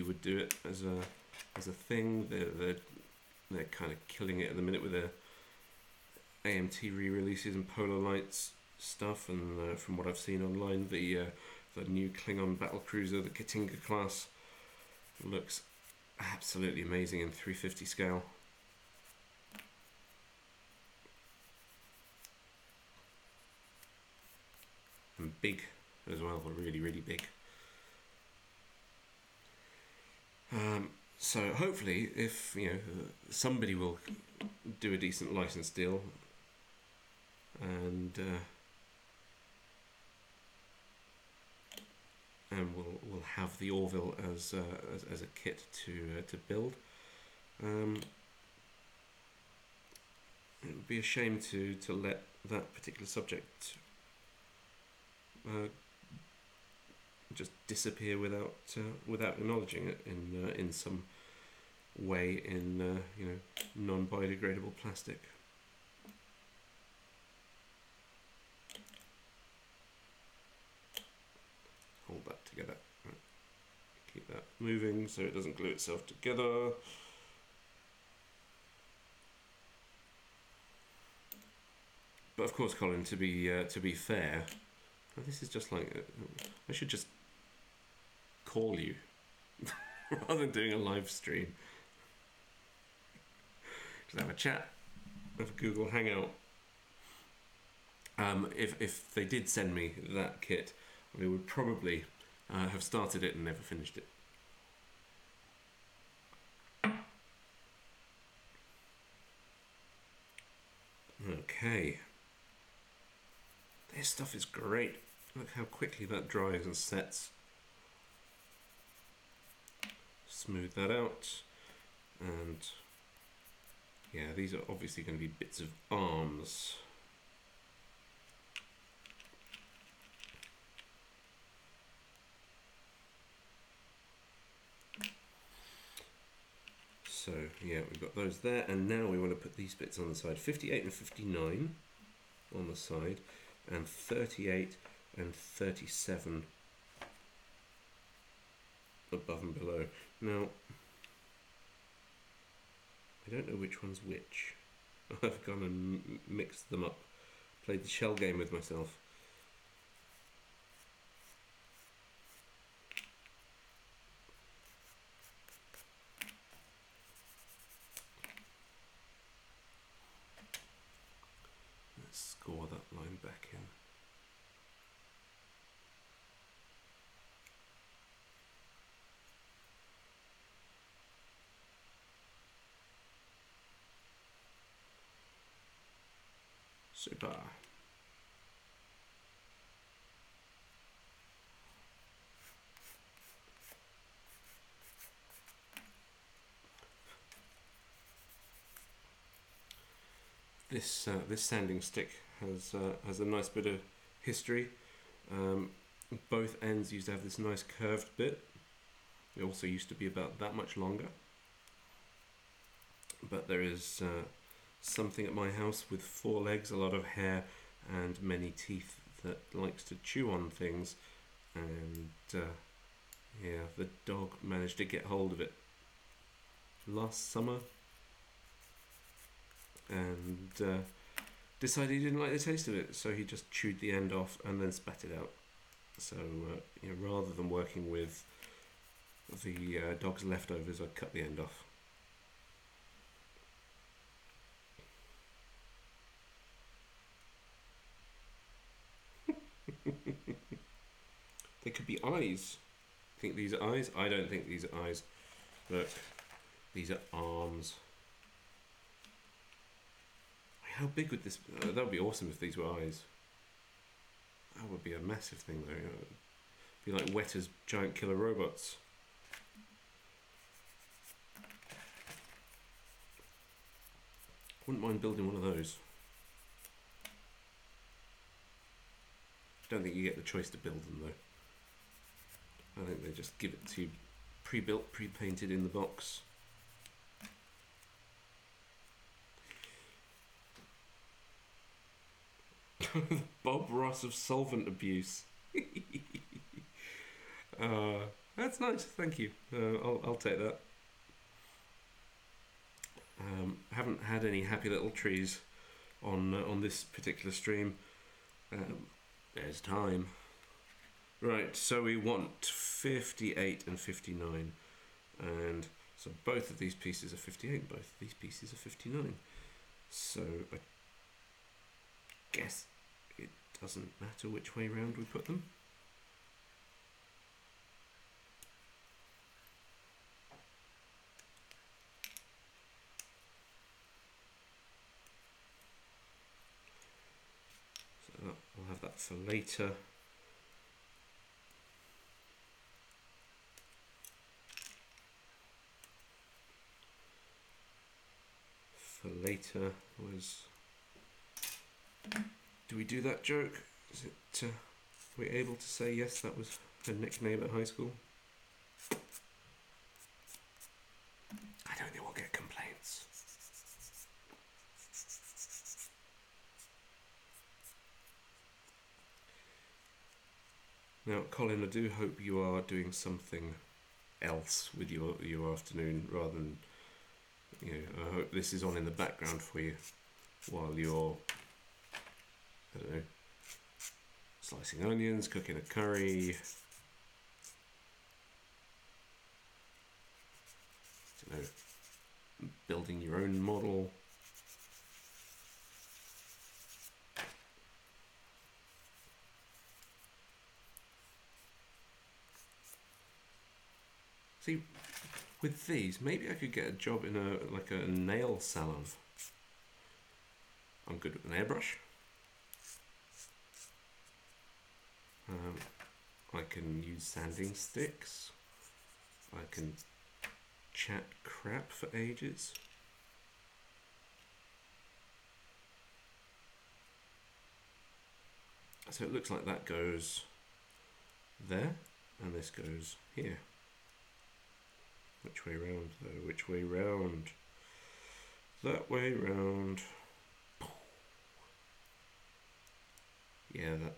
Speaker 1: would do it as a thing. They're kind of killing it at the minute with their AMT re-releases and Polar Lights stuff, and from what I've seen online, the new Klingon battlecruiser, the Katinga class, looks absolutely amazing in 350 scale. And big as well, really, really big. So hopefully, if somebody will do a decent license deal, and we'll have the Orville as a kit to build. It would be a shame to let that particular subject just disappear without acknowledging it in some way in non-biodegradable plastic. Hold that together. Right. Keep that moving so it doesn't glue itself together. But of course, Colin, to be fair, this is just like I should just call you rather than doing a live stream. Just have a chat, have a Google Hangout. If they did send me that kit, we would probably have started it and never finished it. Okay. This stuff is great. Look how quickly that dries and sets. Smooth that out. And yeah, these are obviously going to be bits of arms. So yeah, we've got those there, and now we want to put these bits on the side. 58 and 59 on the side, and 38 and 37 above and below. Now, I don't know which one's which. I've gone and mixed them up, played the shell game with myself. Let's score that line back in. Super. This sanding stick has a nice bit of history. Both ends used to have this nice curved bit. It also used to be about that much longer. But there is something at my house with 4 legs, a lot of hair, and many teeth that likes to chew on things. And yeah, the dog managed to get hold of it last summer. And decided he didn't like the taste of it, so he just chewed the end off and then spat it out. So rather than working with the dog's leftovers, I cut the end off. They could be eyes. Think these are eyes? I don't think these are eyes. Look, these are arms. How big would this be? That would be awesome if these were eyes. That would be a massive thing though. It would be like Weta's giant killer robots. Wouldn't mind building one of those. Don't think you get the choice to build them though. I think they just give it to you pre-built, pre-painted in the box. Bob Ross of solvent abuse. That's nice. Thank you. I'll take that. Haven't had any happy little trees on this particular stream. There's time. Right, so we want 58 and 59, and so both of these pieces are 58, both of these pieces are 59. So I guess it doesn't matter which way round we put them. So I'll have that for later. For later was, do we do that joke? Is it, are we able to say yes, that was her nickname at high school? I don't think we'll get complaints. Now, Colin, I do hope you are doing something else with your afternoon rather than, I hope this is on in the background for you while you're, I don't know, slicing onions, cooking a curry, I don't know, building your own model. See, with these, maybe I could get a job in a nail salon. I'm good with an airbrush. I can use sanding sticks. I can chat crap for ages. So it looks like that goes there, and this goes here. Which way round though? Which way round? That way round. Yeah, that.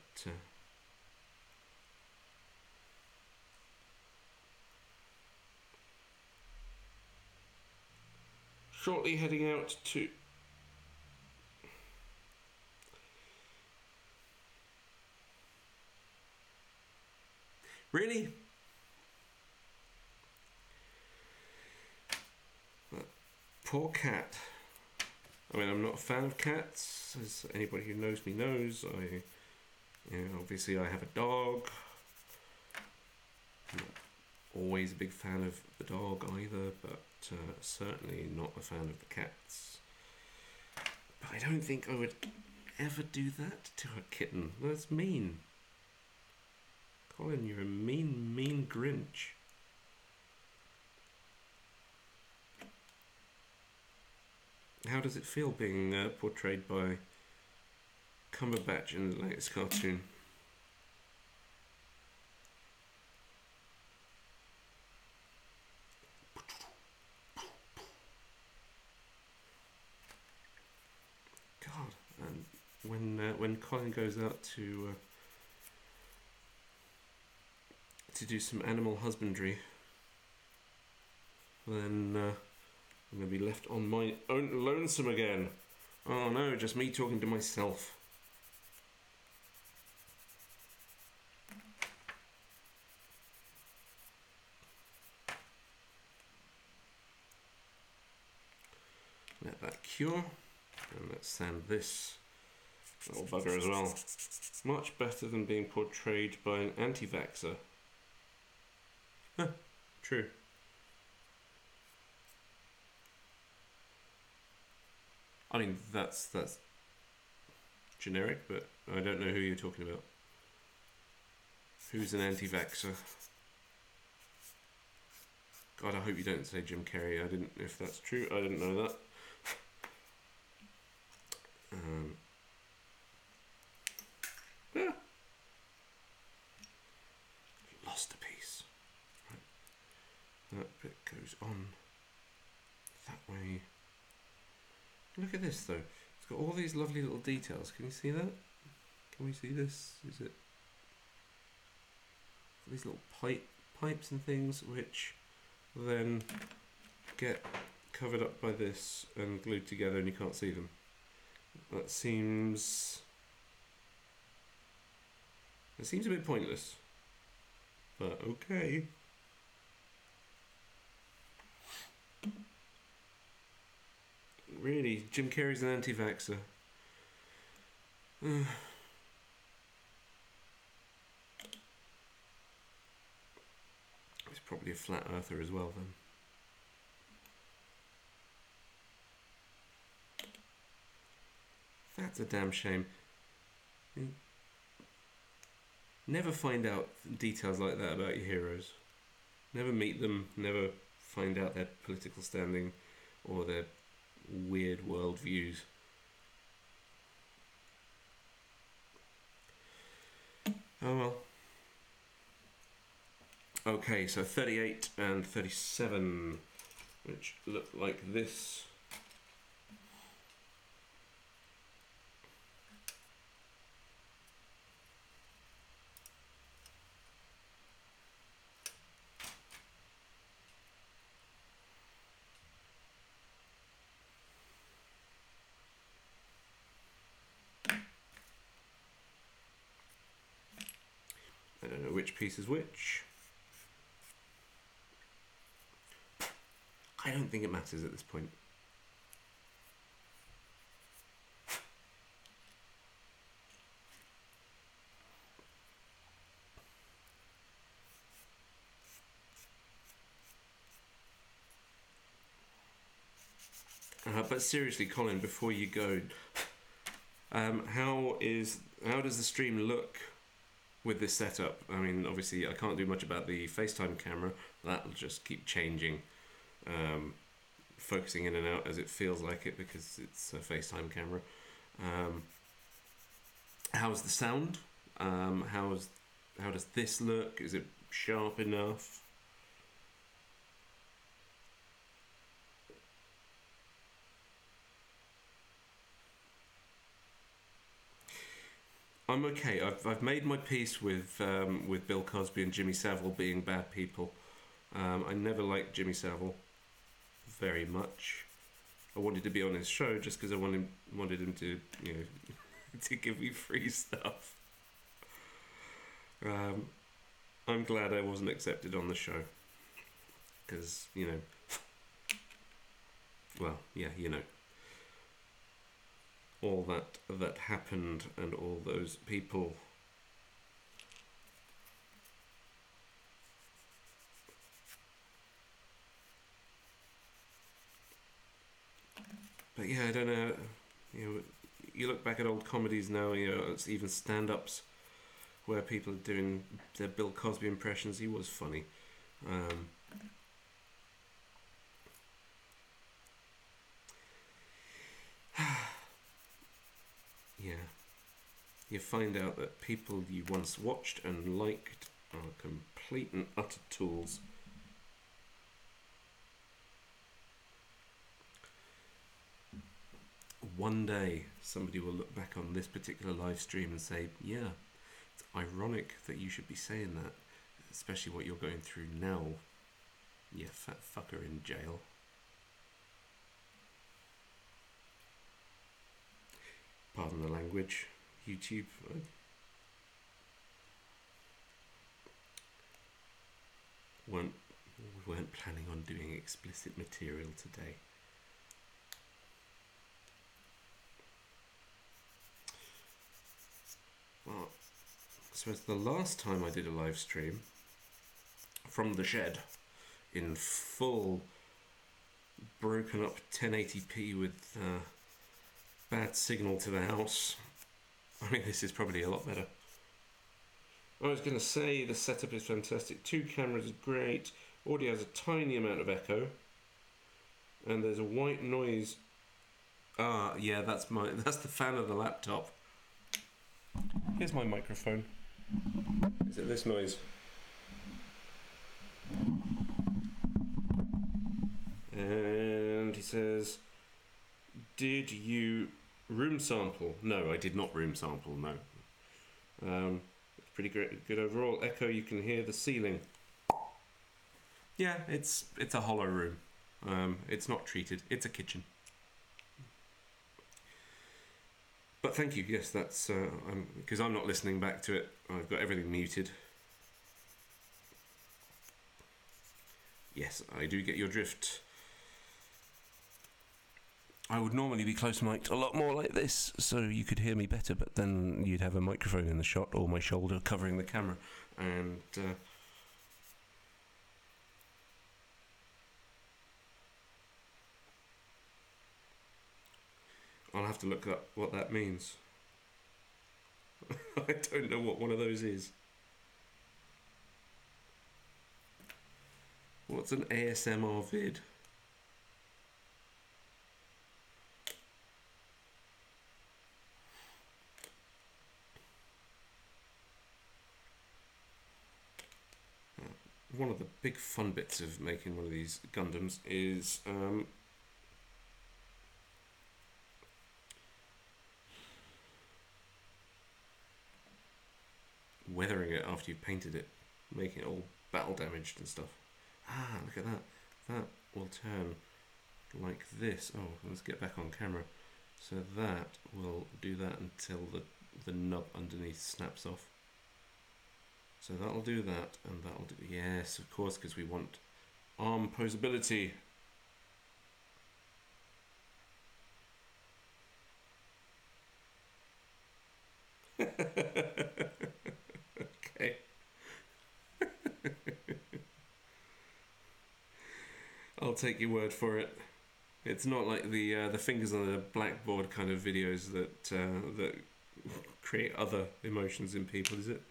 Speaker 1: Shortly heading out to. Really? Poor cat. I mean, I'm not a fan of cats, as anybody who knows me knows. Obviously I have a dog. I'm not always a big fan of the dog either, but certainly not a fan of the cats. But I don't think I would ever do that to a kitten. That's mean. Colin, you're a mean, mean Grinch. How does it feel being portrayed by Cumberbatch in the latest cartoon? God, and when Colin goes out to do some animal husbandry, then I'm going to be left on my own lonesome again. Oh no, just me talking to myself. Let that cure, and let's sand this little bugger as well. Much better than being portrayed by an anti-vaxxer. Huh, true. I mean, that's generic, but I don't know who you're talking about. Who's an anti-vaxxer? God, I hope you don't say Jim Carrey. I didn't. If that's true, I didn't know that. Yeah. Lost a piece. Right. That bit goes on that way. Look at this though. It's got all these lovely little details. Can you see that? Can we see this? Is it these little pipes and things which then get covered up by this and glued together and you can't see them? That seems... It seems a bit pointless, but okay. Really, Jim Carrey's an anti-vaxxer. He's probably a flat earther as well then. That's a damn shame. Never find out details like that about your heroes. Never meet them, never find out their political standing or their weird world views. Oh well. Okay, so 38 and 37, which look like this. I don't know which piece is which. I don't think it matters at this point. But seriously, Colin, before you go, how does the stream look with this setup? I mean, obviously, I can't do much about the FaceTime camera. That'll just keep changing, focusing in and out as it feels like it because it's a FaceTime camera. How's the sound? How does this look? Is it sharp enough? I'm okay. I've made my peace with Bill Cosby and Jimmy Savile being bad people. I never liked Jimmy Savile very much. I wanted to be on his show just because I wanted him to, you know, to give me free stuff. I'm glad I wasn't accepted on the show because, you know, well, yeah, you know, all that happened and all those people. But yeah, I don't know. You know, you look back at old comedies now. You know, it's even stand-ups where people are doing their Bill Cosby impressions. He was funny. Yeah. You find out that people you once watched and liked are complete and utter tools. One day somebody will look back on this particular live stream and say, yeah, it's ironic that you should be saying that, especially what you're going through now, you fat fucker in jail. Pardon the language, YouTube. We weren't planning on doing explicit material today. Well, so it's the last time I did a live stream from the shed in full broken up 1080p with bad signal to the house. I mean, this is probably a lot better. I was going to say the setup is fantastic. 2 cameras is great. Audio has a tiny amount of echo, and there's a white noise. Ah, yeah, that's the fan of the laptop. Here's my microphone. Is it this noise? And he says, did you room sample? No, I did not room sample, no. It's pretty good overall. Echo, you can hear the ceiling. Yeah, it's a hollow room. It's not treated. It's a kitchen. But thank you. Yes, that's because I'm not listening back to it. I've got everything muted. Yes, I do get your drift. I would normally be close mic'd a lot more like this, so you could hear me better, but then you'd have a microphone in the shot or my shoulder covering the camera, and I'll have to look up what that means. I don't know what one of those is. What's an ASMR vid? One of the big fun bits of making one of these Gundams is weathering it after you've painted it, making it all battle damaged and stuff. Ah, look at that. That will turn like this. Oh, let's get back on camera. So that will do that until the nub underneath snaps off. So that'll do that, and that'll do... Yes, of course, because we want arm posability. Okay. I'll take your word for it. It's not like the fingers on the blackboard kind of videos that that create other emotions in people, is it?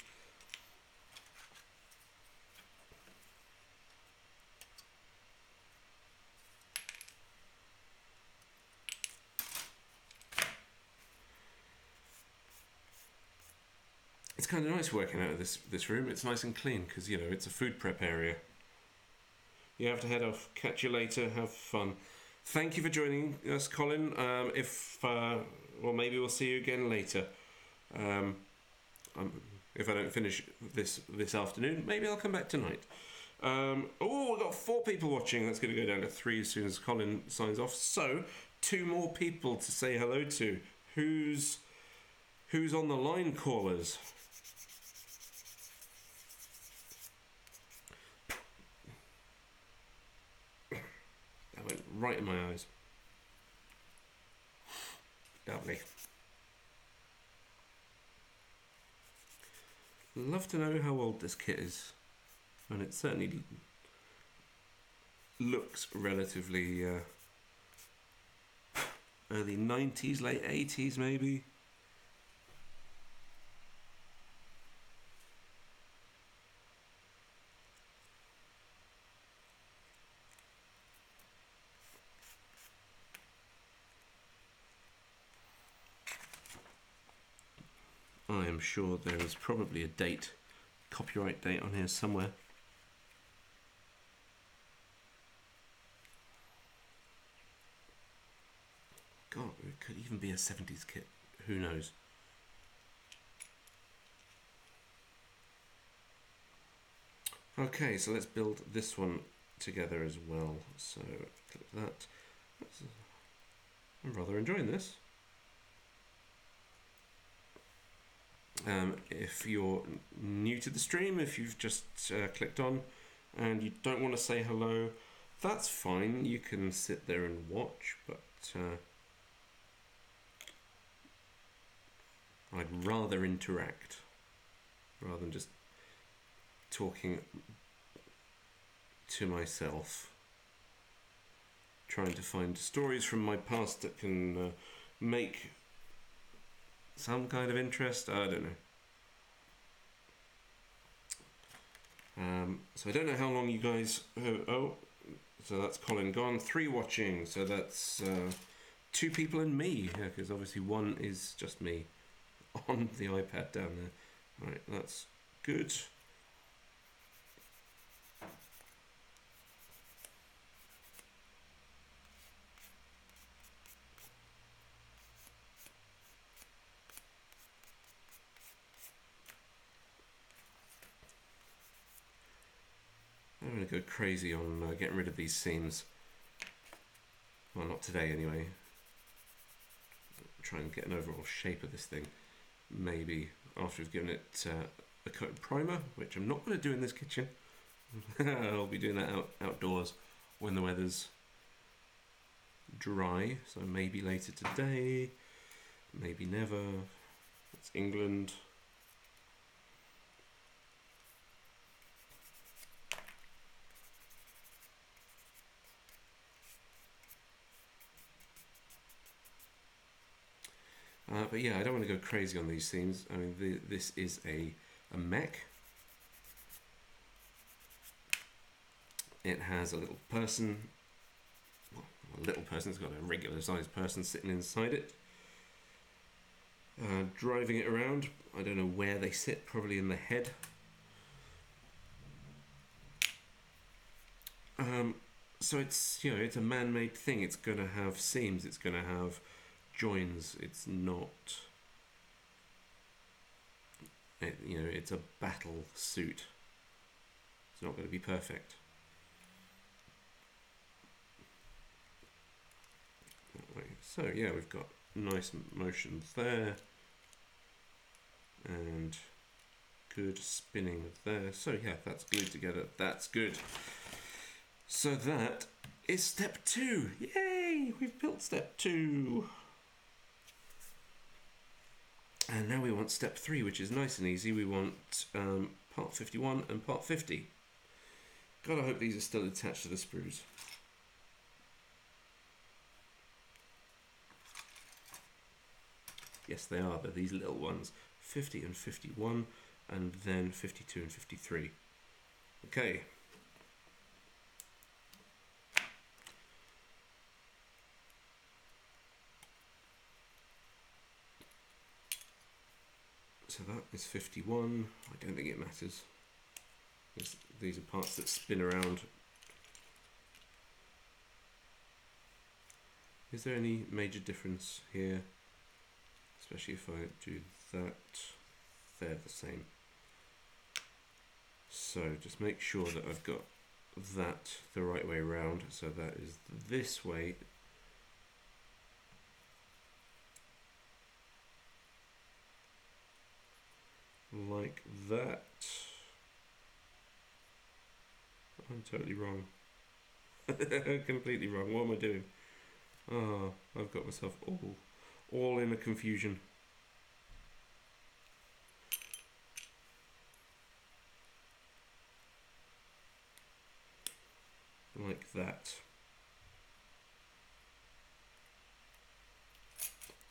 Speaker 1: It's kind of nice working out of this room. It's nice and clean because, you know, it's a food prep area. You have to head off. Catch you later. Have fun. Thank you for joining us, Colin. Well, maybe we'll see you again later. If I don't finish this afternoon, maybe I'll come back tonight. Oh, we've got 4 people watching. That's going to go down to 3 as soon as Colin signs off. So, 2 more people to say hello to. Who's on the line, callers? That went right in my eyes. Lovely. Love to know how old this kit is. And it certainly looks relatively early 90s, late 80s maybe. I am sure there is probably a date, copyright date on here somewhere. God, it could even be a 70s kit. Who knows? Okay, so let's build this one together as well. So click that. I'm rather enjoying this. If you're new to the stream, if you've just clicked on and you don't want to say hello, that's fine. You can sit there and watch, but I'd rather interact rather than just talking to myself, trying to find stories from my past that can make some kind of interest. I don't know. So I don't know how long you guys oh, so that's Colin gone. 3 watching, so that's 2 people and me, because obviously 1 is just me on the iPad down there. Right, that's good. going to go crazy on getting rid of these seams. Well, not today anyway. Try and get an overall shape of this thing. Maybe after we've given it a coat of primer, which I'm not going to do in this kitchen. I'll be doing that outdoors when the weather's dry. So maybe later today, maybe never. It's England. But yeah, I don't want to go crazy on these themes. I mean, this is a mech. It has a little person. Well, a little person. It's got a regular sized person sitting inside it. Driving it around. I don't know where they sit. Probably in the head. So it's, you know, it's a man-made thing. It's going to have seams. It's going to have joins. It's not, you know, it's a battle suit. It's not going to be perfect. That way. So yeah, we've got nice motions there and good spinning there. So yeah, that's glued together. That's good. So that is step 2. Yay! We've built step 2. And now we want step 3, which is nice and easy. We want part 51 and part 50. God, I hope these are still attached to the sprues. Yes, they are. They're these little ones. 50 and 51, and then 52 and 53. Okay. So that is 51. I don't think it matters. These are parts that spin around. Is there any major difference here? Especially if I do that, they're the same. So just make sure that I've got that the right way around. So that is this way. Like that. I'm totally wrong. Completely wrong. What am I doing? Ah, I've got myself all in a confusion. Like that.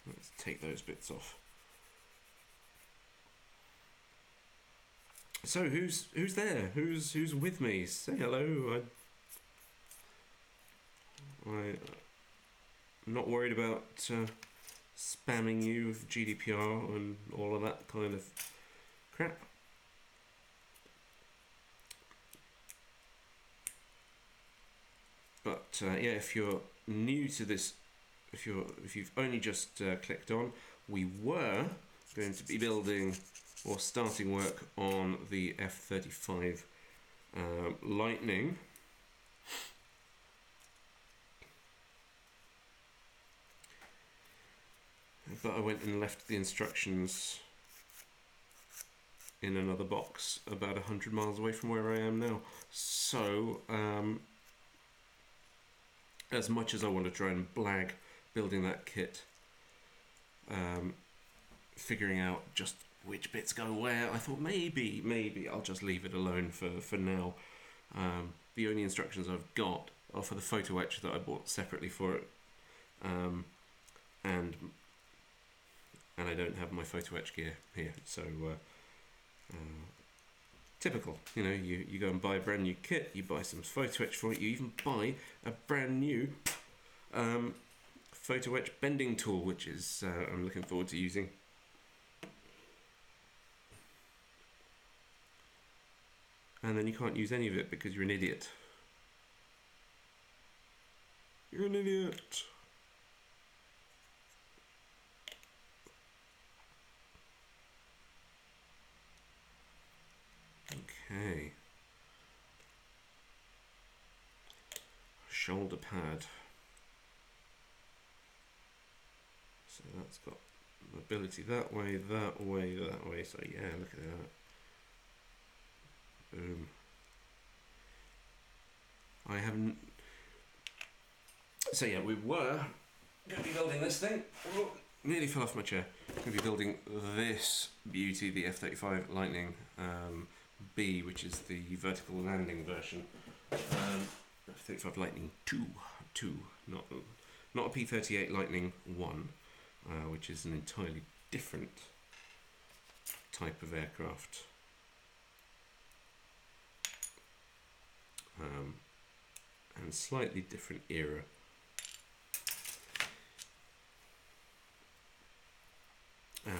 Speaker 1: Let's take those bits off. So who's there? Who's with me? Say hello. I'm not worried about spamming you with GDPR and all of that kind of crap. But yeah, if you're new to this, if you've only just clicked on, we were going to be building or starting work on the F-35 Lightning. But I went and left the instructions in another box about 100 miles away from where I am now. So, as much as I want to try and blag building that kit, figuring out just which bits go where, I thought maybe I'll just leave it alone for now. The only instructions I've got are for the photo etch that I bought separately for it, and I don't have my photo etch gear here, so typical. You know, you go and buy a brand new kit, you buy some photo etch for it, you even buy a brand new photo etch bending tool, which is I'm looking forward to using. And then you can't use any of it because you're an idiot. You're an idiot. Okay. shoulder pad. So that's got mobility that way, that way, that way. So yeah, look at that. Boom. I haven't... So yeah, we were going to be building this thing. Oh, nearly fell off my chair. Going to be building this beauty, the F-35 Lightning B, which is the vertical landing version. F-35 Lightning 2, not a P-38 Lightning 1, which is an entirely different type of aircraft. And slightly different era.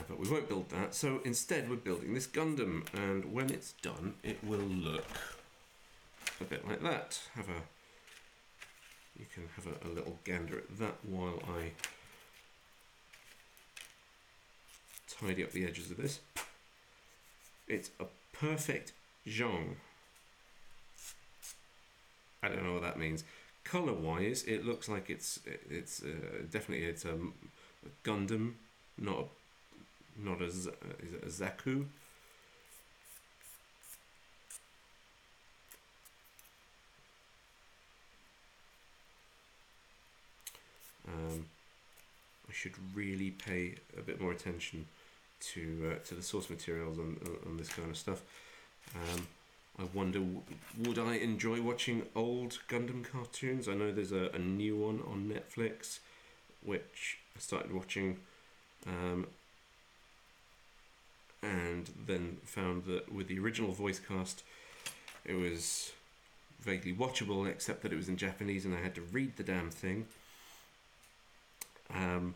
Speaker 1: But we won't build that, so instead we're building this Gundam, and when it's done it will look a bit like that. You can have a little gander at that while I tidy up the edges of this. It's a perfect Zeong. I don't know what that means. Color wise it looks like it's definitely it's a Gundam, not a Zaku. I should really pay a bit more attention to the source materials on this kind of stuff. I wonder, would I enjoy watching old Gundam cartoons? I know there's a new one on Netflix, which I started watching, and then found that with the original voice cast, it was vaguely watchable, except that it was in Japanese and I had to read the damn thing. Hang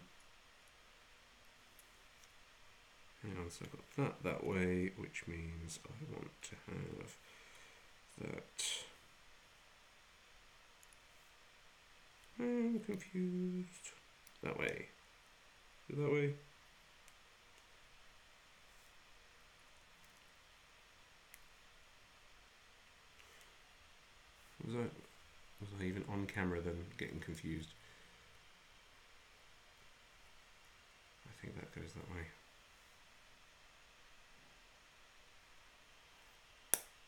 Speaker 1: on, so I've got that way, which means I want to have that. I'm confused. That way. That way. Was I even on camera then getting confused? I think that goes that way.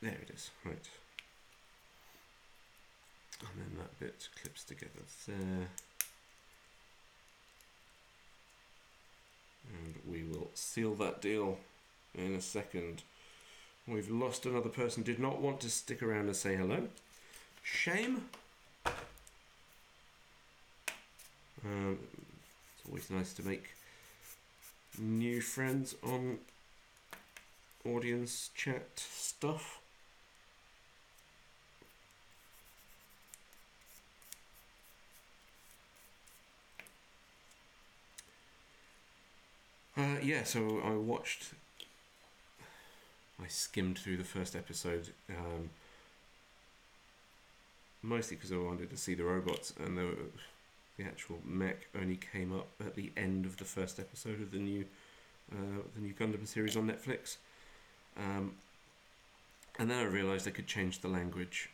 Speaker 1: There it is, right. And then that bit clips together there. And we will seal that deal in a second. We've lost another person, did not want to stick around and say hello. Shame. It's always nice to make new friends on audience chat stuff. Yeah, so I skimmed through the first episode, mostly because I wanted to see the robots, and the actual mech only came up at the end of the first episode of the new Gundam series on Netflix. And then I realised I could change the language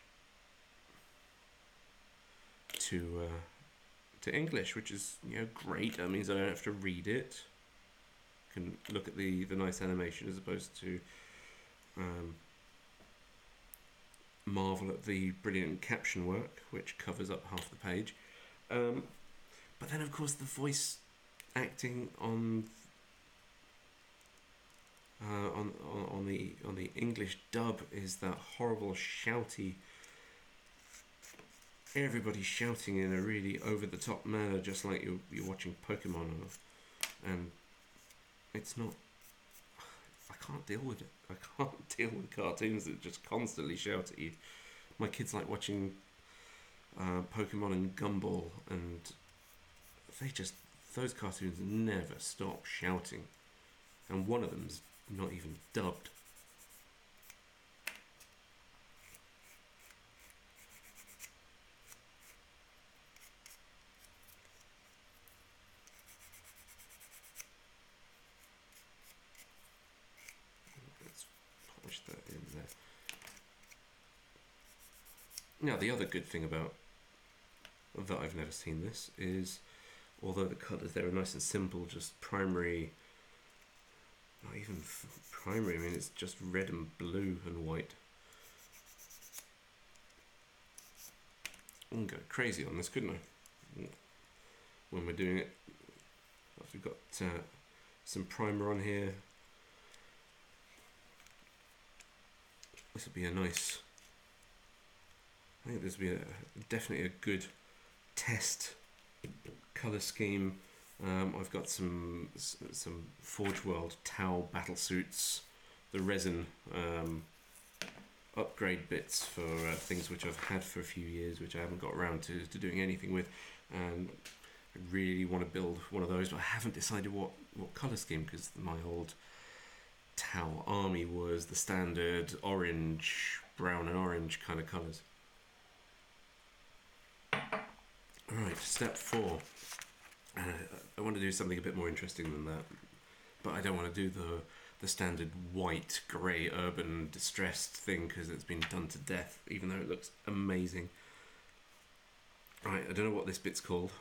Speaker 1: to English, which is great. That means I don't have to read it. I can look at the nice animation as opposed to marvel at the brilliant caption work, which covers up half the page. But then, of course, the voice acting on the English dub is that horrible shouty. Everybody's shouting in a really over-the-top manner, just like you're watching Pokemon, and it's not. I can't deal with it. I can't deal with cartoons that just constantly shout at you. My kids like watching Pokemon and Gumball, and those cartoons never stop shouting, and one of them's not even dubbed. Let's polish that in there. Now, the other good thing about that I've never seen this is, although the colours there are nice and simple, just primary, not even primary, I mean it's just red and blue and white. I can go crazy on this, couldn't I? When we're doing it, we've got some primer on here. This would be a nice, I think this would be definitely a good test colour scheme. I've got some Forge World Tau battle suits, the resin upgrade bits for things which I've had for a few years, which I haven't got around to doing anything with, and I really want to build one of those, but I haven't decided what colour scheme, because my old Tau army was the standard orange, brown and orange kind of colours. Alright, step 4. I want to do something a bit more interesting than that, but I don't want to do the standard white, grey, urban, distressed thing, because it's been done to death, even though it looks amazing. Right, I don't know what this bit's called,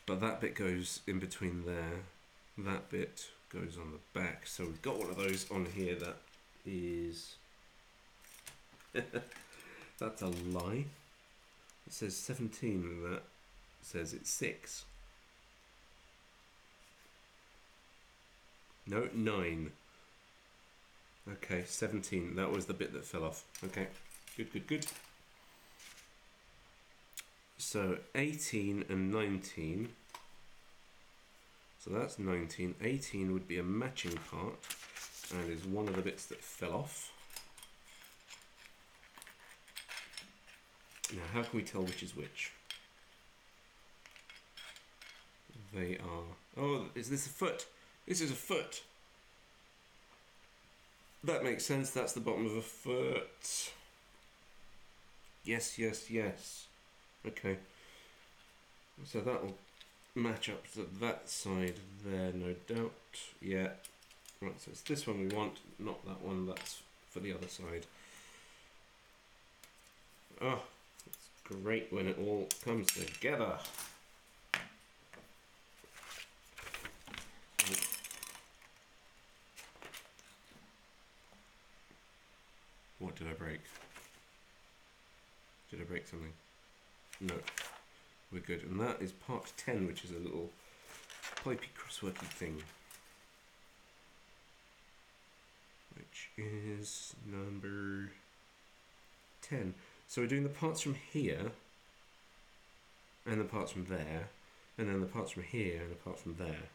Speaker 1: but that bit goes in between there, that bit goes on the back, so we've got one of those on here that is... that's a lie. It says 17 and that says it's 6. No, 9. Okay, 17. That was the bit that fell off. Okay, good. So 18 and 19. So that's 19. 18 would be a matching part and is one of the bits that fell off. Now, how can we tell which is which? They are... Oh, is this a foot? This is a foot. That makes sense. That's the bottom of a foot. Yes. Okay. So that'll match up to that side there, no doubt. Yeah. Right, so it's this one we want, not that one. That's for the other side. Oh, it's great when it all comes together. What did I break? Did I break something? No. We're good. And that is part 10, which is a little pipey crossworky thing. Which is number 10. So we're doing the parts from here, and the parts from there, and then the parts from here, and the parts from there.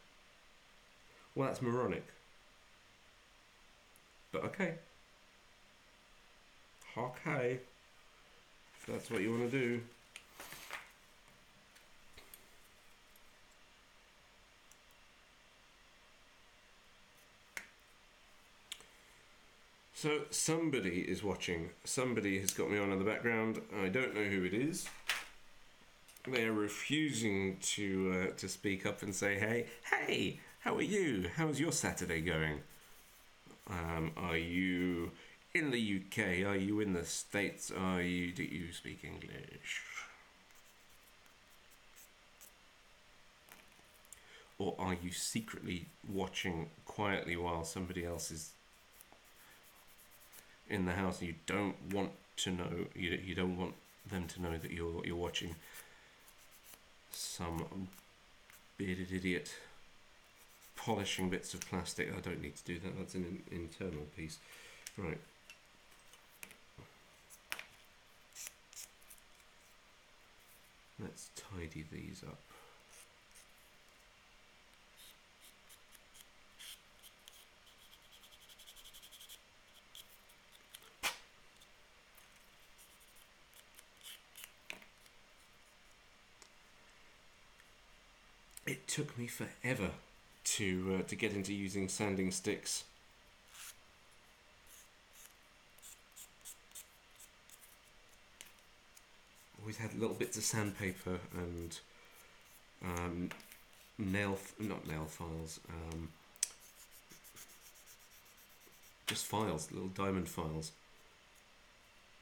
Speaker 1: Well, that's moronic. But okay. Okay. If that's what you want to do. So somebody is watching. Somebody has got me on in the background. I don't know who it is. They are refusing to speak up and say, hey, how are you? How's your Saturday going? Are you in the UK? Are you in the States? Do you speak English? Or are you secretly watching quietly while somebody else is in the house and you don't want to know, you don't want them to know that you're watching some bearded idiot polishing bits of plastic? I don't need to do that, that's an internal piece. Right. Let's tidy these up. It took me forever to get into using sanding sticks. Always had little bits of sandpaper and not nail files, just files, little diamond files.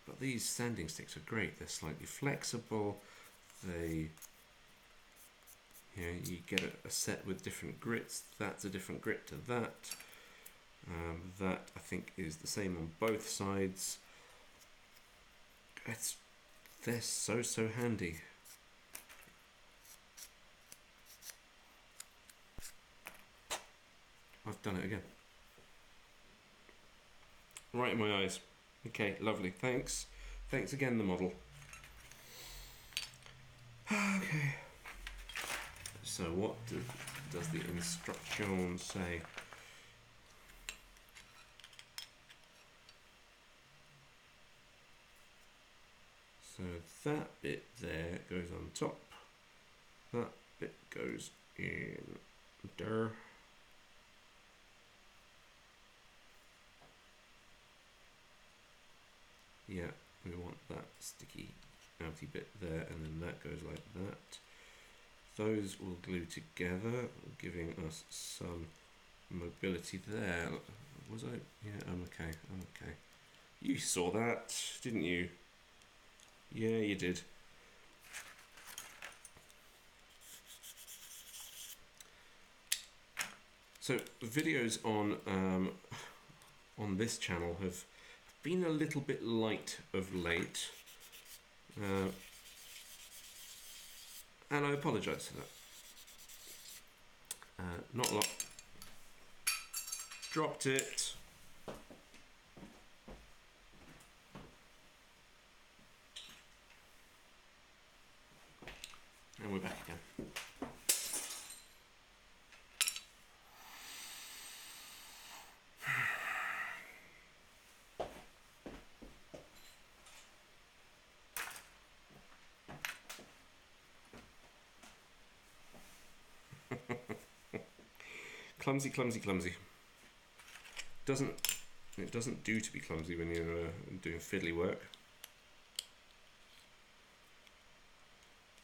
Speaker 1: But these sanding sticks are great. They're slightly flexible. They, you get a set with different grits. That's a different grit to that. That I think is the same on both sides. They're so handy. I've done it again. Right in my eyes. Okay, lovely. Thanks. Thanks again, the model. Okay. So what does the instruction say? So that bit there goes on top. That bit goes in there. Yeah, we want that sticky outy bit there, and then that goes like that. Those will glue together, giving us some mobility there. Was I? Yeah, I'm okay. I'm okay. You saw that, didn't you? Yeah, you did. So videos on this channel have been a little bit light of late, and I apologise for that. Not a lot. Dropped it. And we're back again. Clumsy, clumsy, clumsy. It doesn't do to be clumsy when you're doing fiddly work.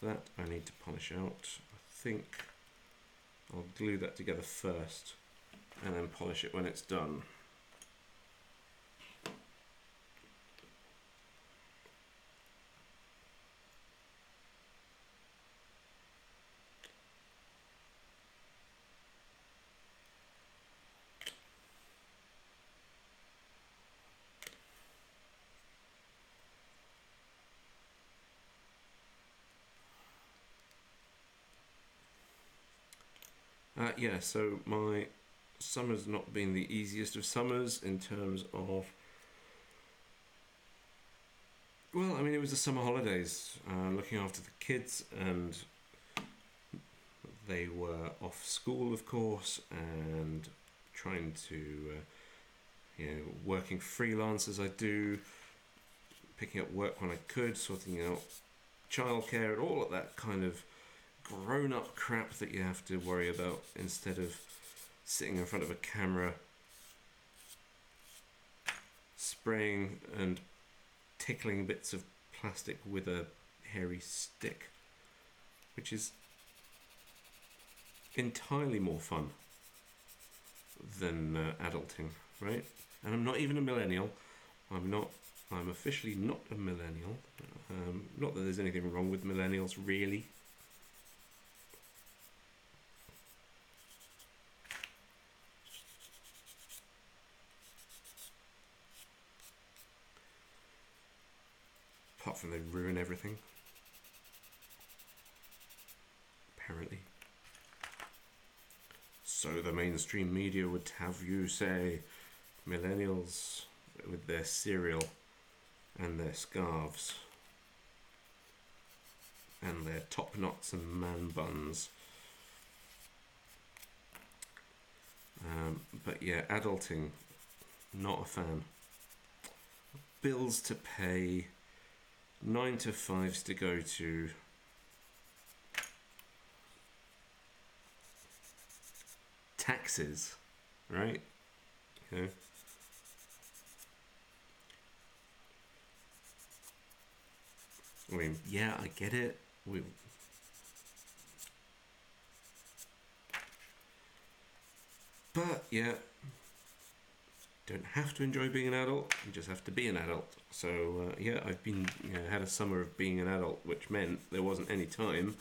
Speaker 1: That I need to polish out. I think I'll glue that together first and then polish it when it's done. Yeah, so my summer's not been the easiest of summers in terms of, well, I mean, it was the summer holidays, looking after the kids, and they were off school, of course, and trying to, working freelance as I do, picking up work when I could, sorting out childcare, and all of that kind of grown-up crap that you have to worry about instead of sitting in front of a camera spraying and tickling bits of plastic with a hairy stick, which is entirely more fun than adulting, right? And I'm not even a millennial. I'm officially not a millennial. Not that there's anything wrong with millennials, really. Apart from they ruin everything. Apparently. So the mainstream media would have you say millennials with their cereal and their scarves and their top knots and man buns. But yeah, adulting, not a fan. Bills to pay, 9 to 5s to go to. Taxes, right? Okay. I mean, yeah, I get it. But yeah, don't have to enjoy being an adult, you just have to be an adult. So yeah, I've been had a summer of being an adult, which meant there wasn't any time.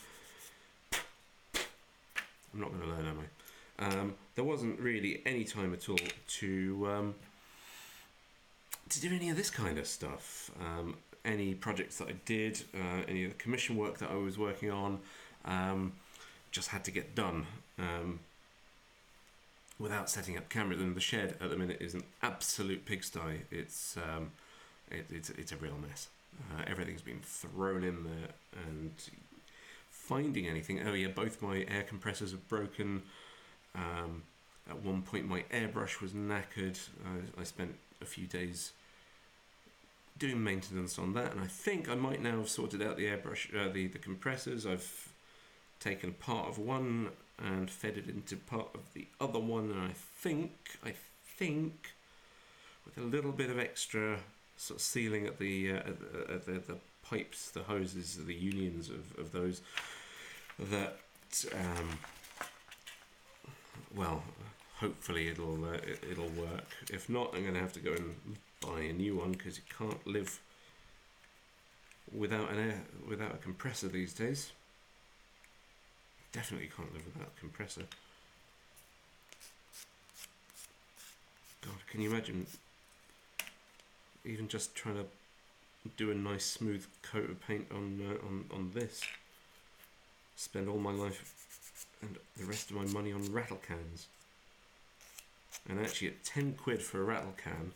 Speaker 1: I'm not going to learn, am I? There wasn't really any time at all to do any of this kind of stuff. Any projects that I did, any of the commission work that I was working on, just had to get done. Without setting up cameras, and the shed at the minute is an absolute pigsty. It's a real mess. Everything's been thrown in there, and finding anything. Oh yeah, both my air compressors are broken. At one point, my airbrush was knackered. I spent a few days doing maintenance on that, and I think I might now have sorted out the airbrush, the compressors. I've taken part of one and fed it into part of the other one, and I think with a little bit of extra sort of sealing at the pipes, the hoses, the unions of those, that well, hopefully it'll work. If not, I'm going to have to go and buy a new one, because you can't live without a compressor these days. Definitely can't live without a compressor. God, can you imagine even just trying to do a nice smooth coat of paint on this? Spend all my life and the rest of my money on rattle cans. And actually at 10 quid for a rattle can,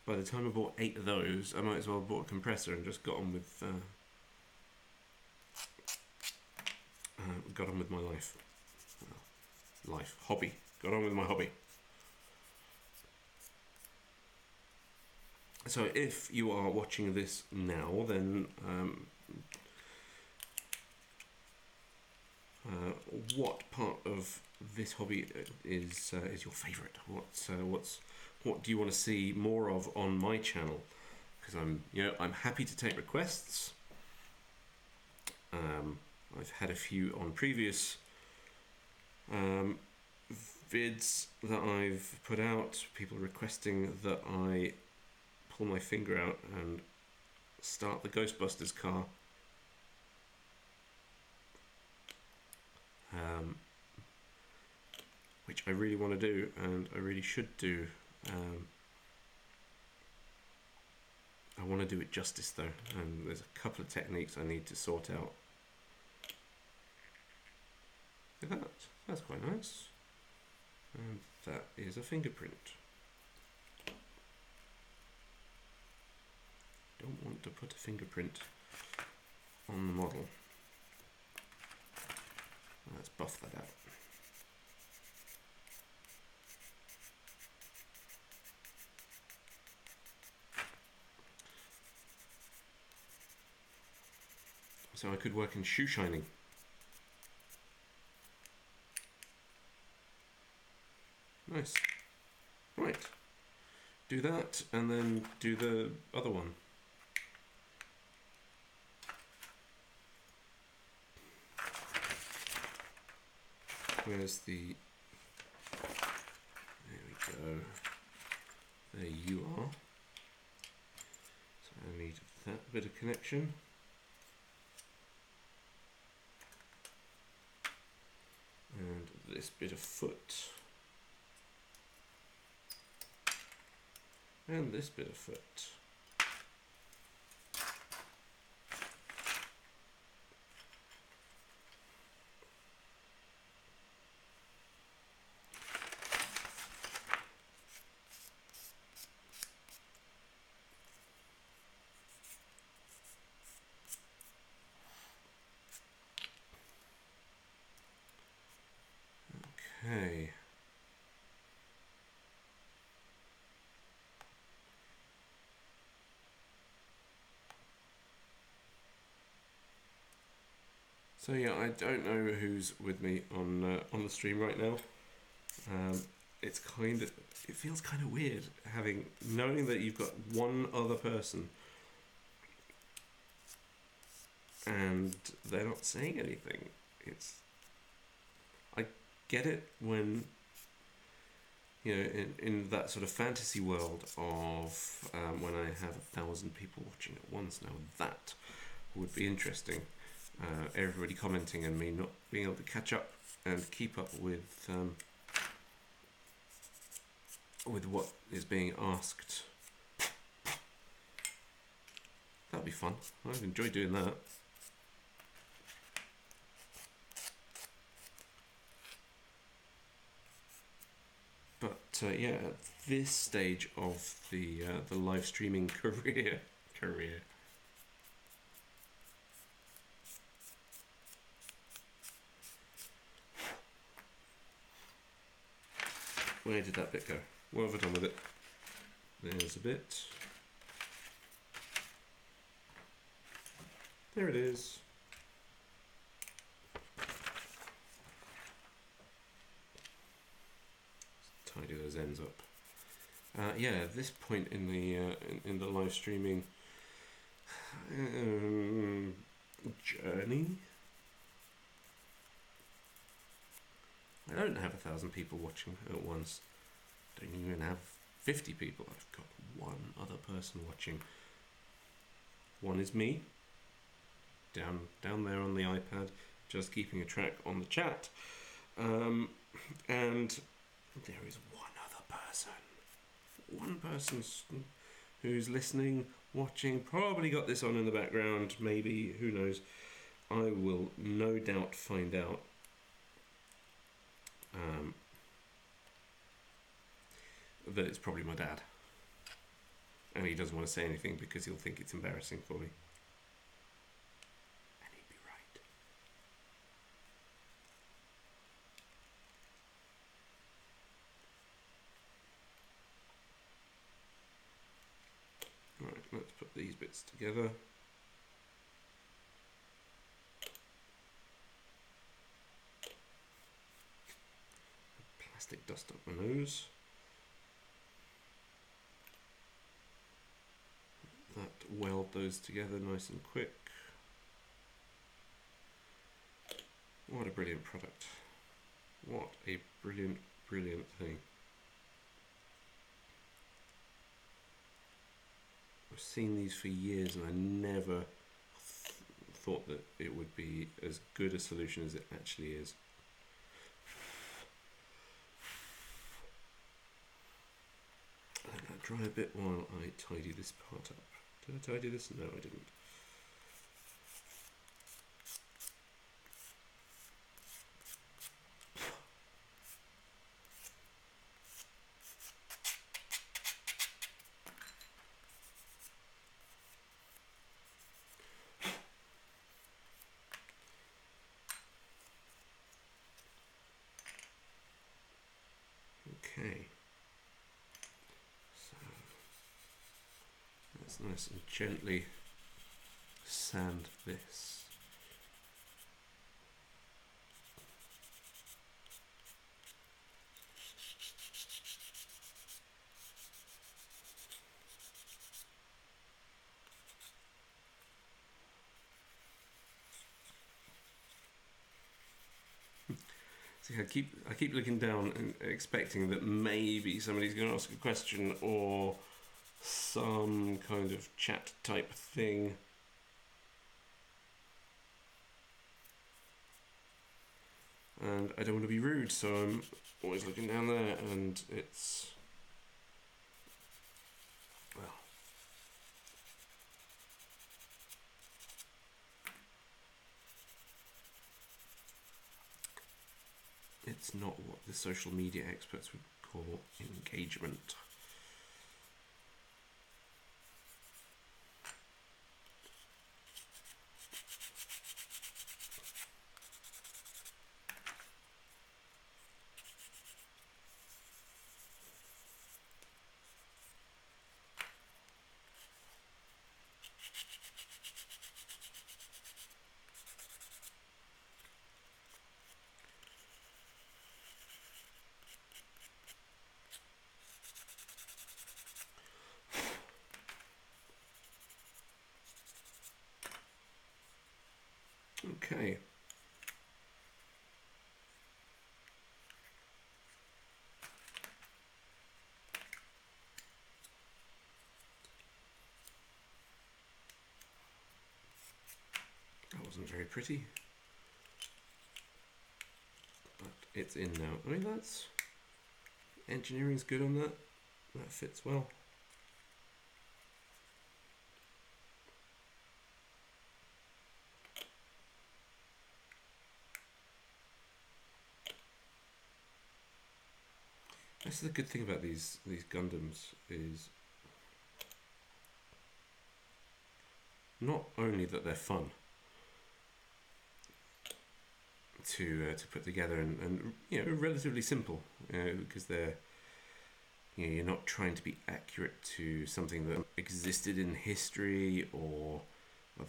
Speaker 1: by the time I bought 8 of those, I might as well have bought a compressor and just got on with my life. Hobby. Got on with my hobby. So if you are watching this now, then what part of this hobby is your favourite? What do you want to see more of on my channel? Because I'm happy to take requests. I've had a few on previous vids that I've put out, people requesting that I pull my finger out and start the Ghostbusters car. Which I really want to do, and I really should do. I want to do it justice though, and there's a couple of techniques I need to sort out. Look at that, that's quite nice. And that is a fingerprint. Don't want to put a fingerprint on the model. Let's buff that out. So I could work in shoe shining. Nice. Right. Do that and then do the other one. Where's the... There we go. There you are. So I need that bit of connection. And this bit of foot. And this bit of foot. Okay. So yeah, I don't know who's with me on the stream right now. It feels kind of weird knowing that you've got one other person and they're not saying anything. I get it when in that sort of fantasy world of when I have 1,000 people watching at once. Now that would be interesting. Everybody commenting and me not being able to catch up and keep up with what is being asked. That'd be fun. I'd enjoy doing that. But yeah, at this stage of the live streaming career, where did that bit go? What have I done with it? There's a bit. There it is. Tidy those ends up. Yeah, at this point in the live streaming journey, I don't have 1,000 people watching at once. Don't even have 50 people. I've got one other person watching. One is me, down there on the iPad, just keeping a track on the chat, and there is one person who's listening, watching, probably got this on in the background, maybe, who knows. I will no doubt find out that it's probably my dad, and he doesn't want to say anything because he'll think it's embarrassing for me, and he'd be right. Right, let's put these bits together. Plastic dust up my nose. That weld those together nice and quick. What a brilliant product. What a brilliant, brilliant thing. I've seen these for years and I never thought that it would be as good a solution as it actually is. Let that dry a bit while I tidy this part up. Did I tidy this? No, I didn't. Okay. So let's nice and gently sand this. See, I keep looking down and expecting that maybe somebody's going to ask a question or some kind of chat type thing. And I don't want to be rude, so I'm always looking down there, and it's, well, it's not what the social media experts would call engagement. Okay. wasn't very pretty, but it's in now. I mean, that's engineering's good on that. That fits well. That's the good thing about these Gundams is not only that they're fun to put together and you know, relatively simple, because they're, you know, you're not trying to be accurate to something that existed in history or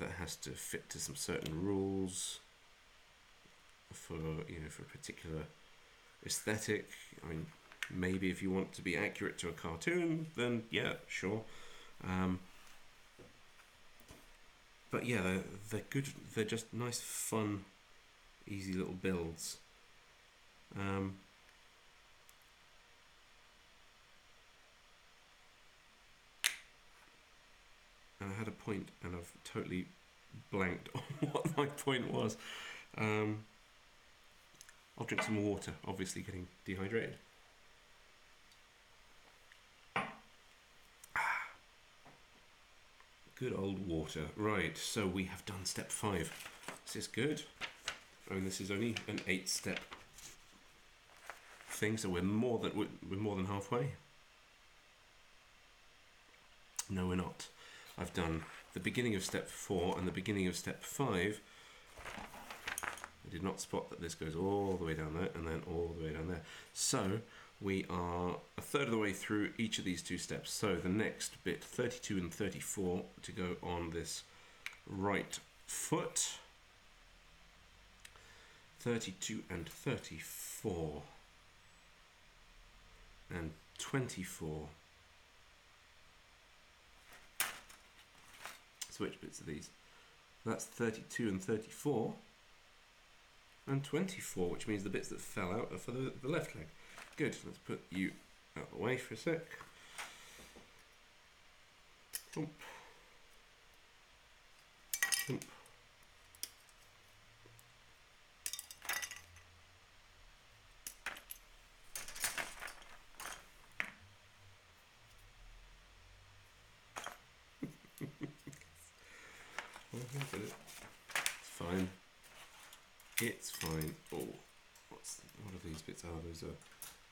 Speaker 1: that has to fit to some certain rules for, you know, for a particular aesthetic. I mean, maybe if you want to be accurate to a cartoon, then yeah, sure. But yeah, they're good. They're just nice, fun, easy little builds. And I had a point, and I've totally blanked on what my point was. I'll drink some water. Obviously, getting dehydrated. Good old water. Right, so we have done step 5. This is good. I mean, this is only an 8-step thing, so we're more than halfway. No, we're not. I've done the beginning of step 4 and the beginning of step 5. I did not spot that this goes all the way down there and then all the way down there. So we are a third of the way through each of these 2 steps. So the next bit, 32 and 34, to go on this right foot. 32 and 34. And 24. So which bits are these? That's 32 and 34. And 24, which means the bits that fell out are for the left leg. Good, let's put you out of the way for a sec. Thump. Thump. It's fine. It's fine. Oh, what are these bits? Oh, those are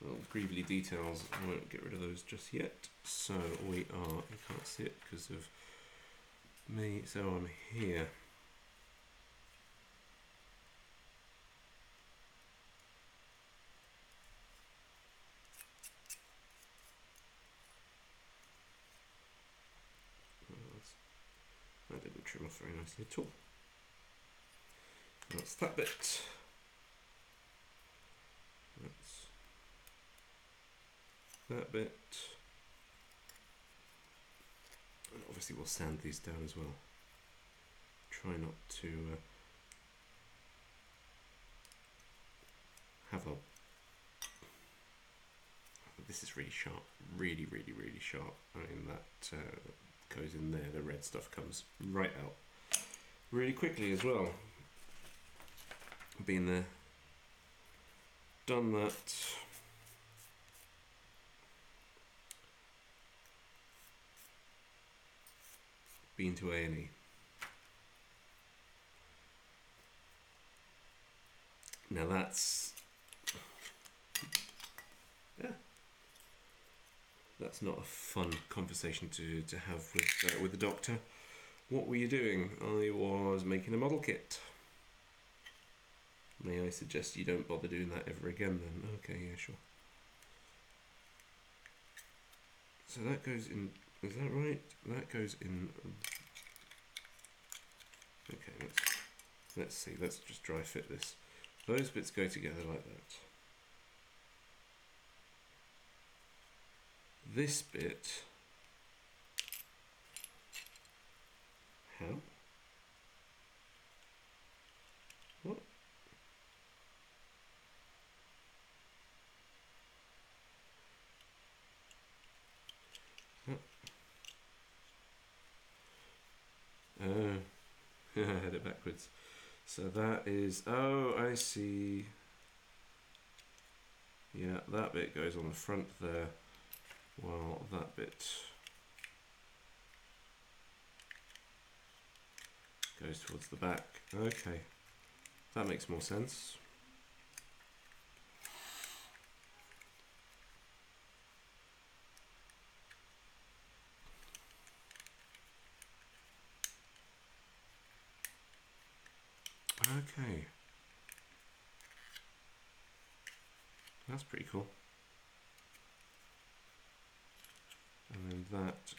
Speaker 1: little greebly details. I won't get rid of those just yet. So we are, you can't see it because of me, so I'm here. That didn't trim off very nicely at all. That's that bit. That's that bit. And obviously we'll sand these down as well. Try not to have a... This is really sharp. Really, really, really sharp. I mean, that goes in there. The red stuff comes right out really quickly as well. Been there, done that. Been to A&E. Now that's, yeah, that's not a fun conversation to have with the doctor. What were you doing? I was making a model kit. May I suggest you don't bother doing that ever again then? Okay, yeah, sure. So that goes in, is that right? That goes in, okay, let's see, let's just dry fit this. Those bits go together like that. This bit, how? What? Oh, I had it backwards. So that is, oh, I see. Yeah, that bit goes on the front there, while that bit goes towards the back. Okay, that makes more sense. Okay. That's pretty cool. And then that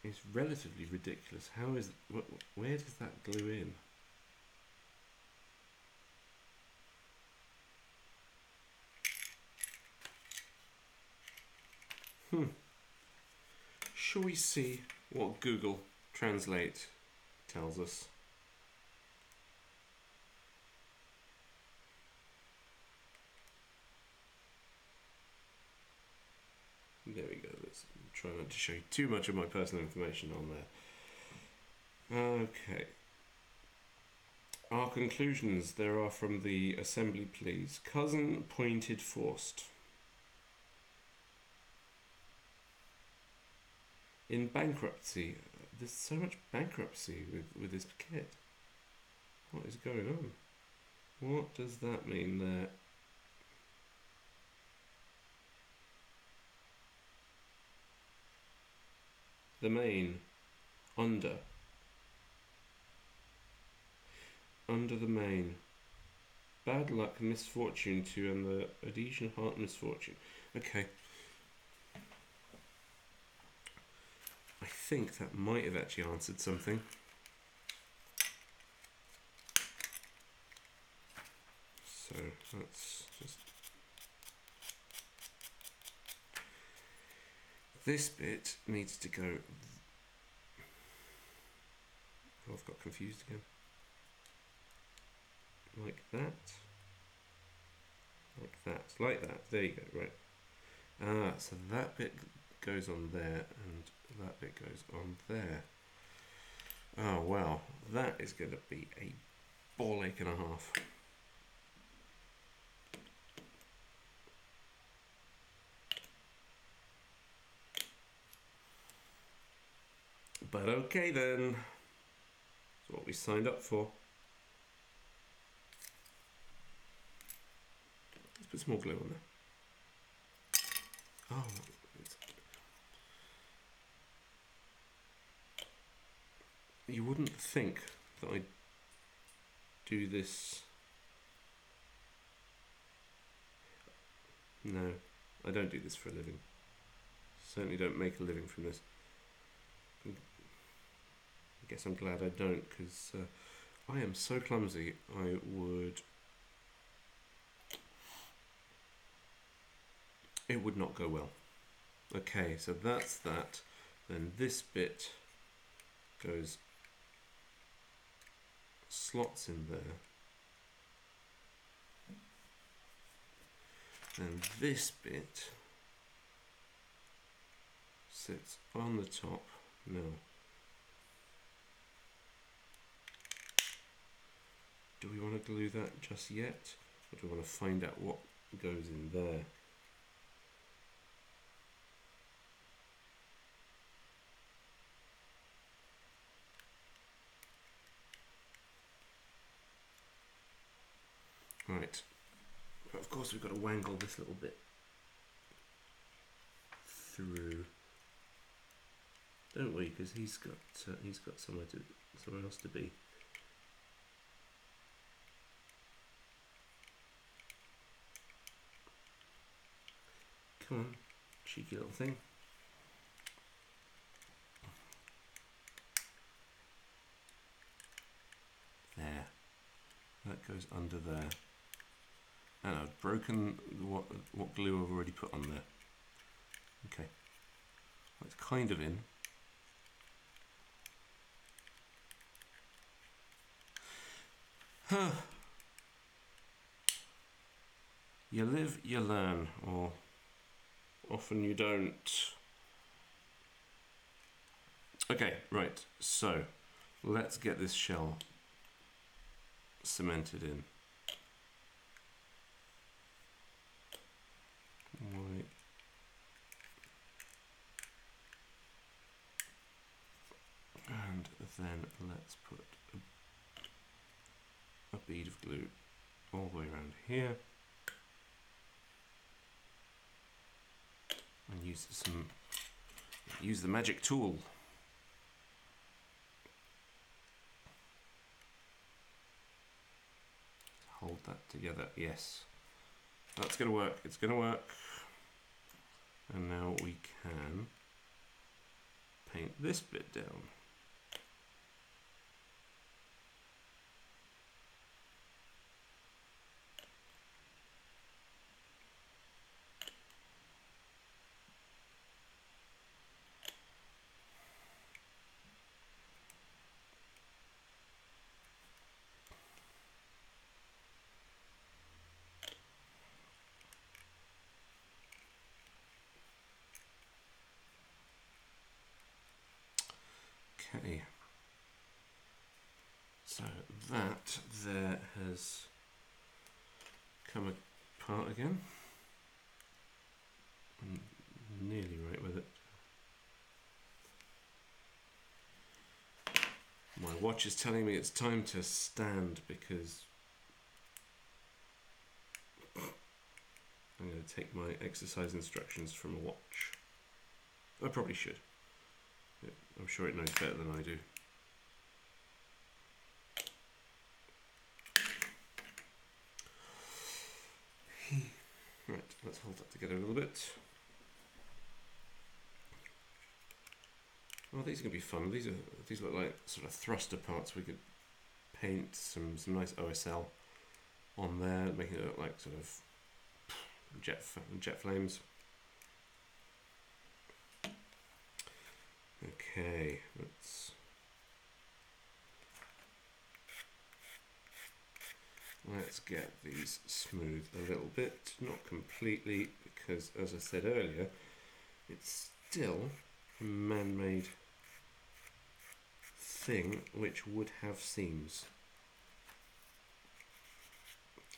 Speaker 1: is relatively ridiculous. How is... where does that glue in? Shall we see what Google Translate tells us? There we go. Let's try not to show you too much of my personal information on there. Okay. Our conclusions, there are from the assembly, please. Cousin pointed forced. In bankruptcy. There's so much bankruptcy with this kit. What is going on? What does that mean there? The main. Under the main. Bad luck, misfortune to, and the adhesion heart misfortune. Okay. I think that might have actually answered something. So let's just... this bit needs to go... oh, I've got confused again. Like that. Like that. Like that. There you go. Right. So that bit goes on there and that bit goes on there. Oh, wow. That is going to be a ball ache and a half. But okay then. That's what we signed up for. Let's put some more glue on there. Oh, you wouldn't think that I'd do this. No, I don't do this for a living. Certainly don't make a living from this. I guess I'm glad I don't, because I am so clumsy. It would not go well. Okay, so that's that. Then this bit goes, slots in there. And this bit sits on the top. No. Do we want to glue that just yet? Or do we want to find out what goes in there? Right. But of course we've got to wangle this little bit through, don't we? Because he's got somewhere else to be. Come on, cheeky little thing. There. That goes under there. And I've broken what glue I've already put on there. Okay. Well, it's kind of in. You live, you learn, or often you don't. Okay, right, so let's get this shell cemented in. Right. And then let's put a bead of glue all the way around here, and use the magic tool. Hold that together. Yes, that's going to work. It's going to work. And now we can paint this bit down. Okay, so that there has come apart again. I'm nearly right with it. My watch is telling me it's time to stand because I'm going to take my exercise instructions from a watch. I probably should. I'm sure it knows better than I do. Right, let's hold that together a little bit. Oh, these are going to be fun. These look like sort of thruster parts. We could paint some nice OSL on there, making it look like sort of jet flames. Okay, let's get these smoothed a little bit, not completely, because as I said earlier, it's still a man-made thing which would have seams.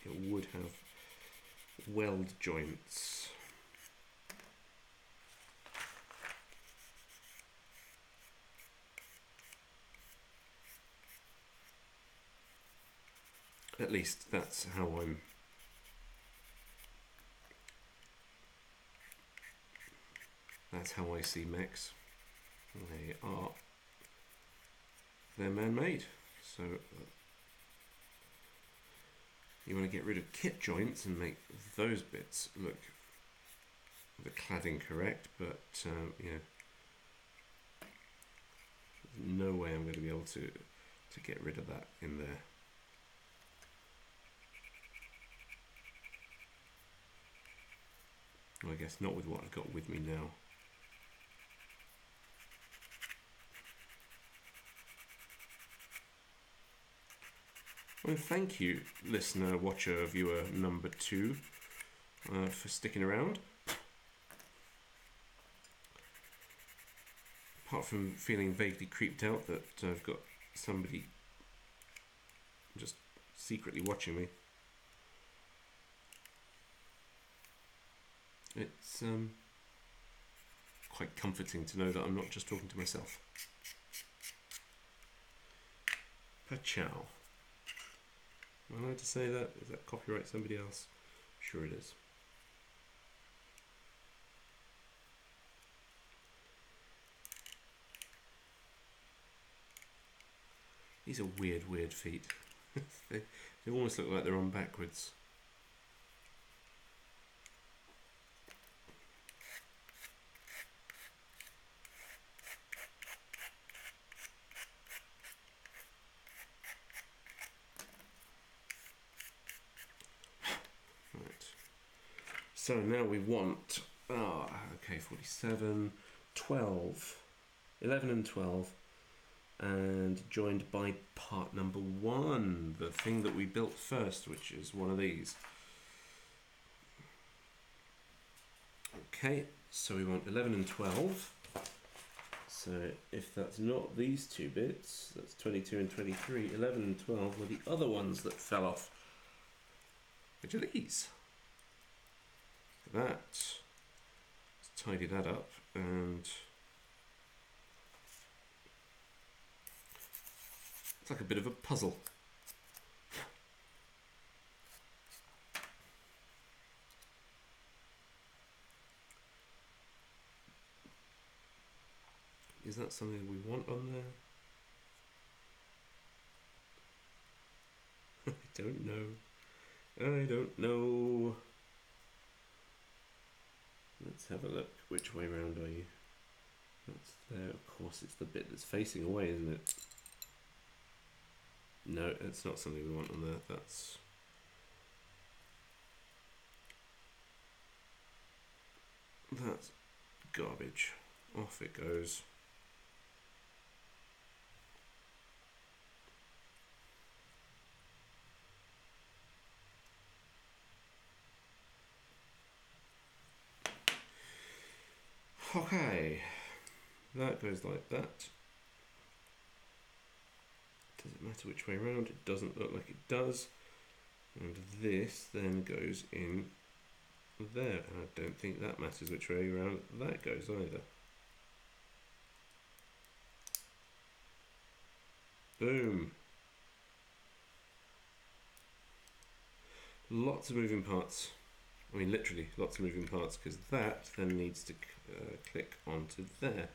Speaker 1: It would have weld joints. At least that's how I see mechs. They're man-made. So you want to get rid of kit joints and make those bits look the cladding correct, but you know, there's no way I'm going to be able to get rid of that in there. Well, I guess not with what I've got with me now. Well, thank you, listener, watcher, viewer number 2, for sticking around. Apart from feeling vaguely creeped out that I've got somebody just secretly watching me. It's quite comforting to know that I'm not just talking to myself. Pachow. Am I allowed to say that? Is that copyright somebody else? Sure it is. These are weird feet. they almost look like they're on backwards. So now we want, okay, 47, 12, 11 and 12, and joined by part number 1, the thing that we built first, which is one of these. Okay, so we want 11 and 12. So if that's not these two bits, that's 22 and 23, 11 and 12 were the other ones that fell off. Which are these? Look at that. Let's tidy that up, and it's like a bit of a puzzle. Is that something we want on there? I don't know. I don't know. Let's have a look. Which way round are you? That's there. Of course, it's the bit that's facing away, isn't it? No, it's not something we want on there. That's garbage. Off it goes. Okay, that goes like that. Does it matter which way around? It doesn't look like it does. And this then goes in there. And I don't think that matters which way around that goes either. Boom. Lots of moving parts. I mean, literally lots of moving parts, because that then needs to click onto there.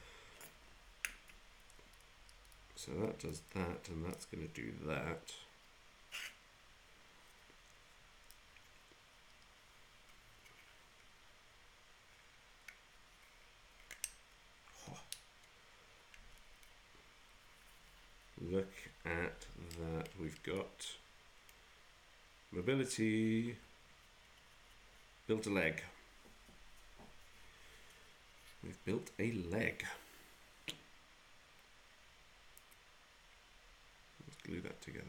Speaker 1: So that does that, and that's going to do that. Oh. Look at that. We've got mobility. Built a leg. We've built a leg. Let's glue that together.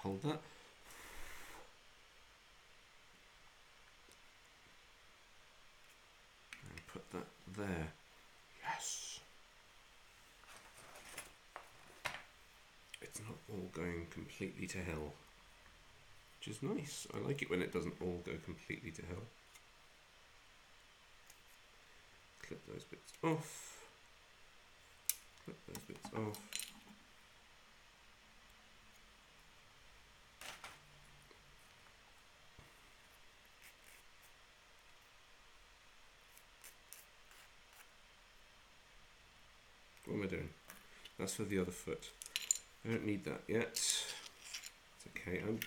Speaker 1: Hold that. And put that there. Yes. It's not all going completely to hell. Which is nice. I like it when it doesn't all go completely to hell. Clip those bits off. Clip those bits off. What am I doing? That's for the other foot. I don't need that yet. It's okay. I'm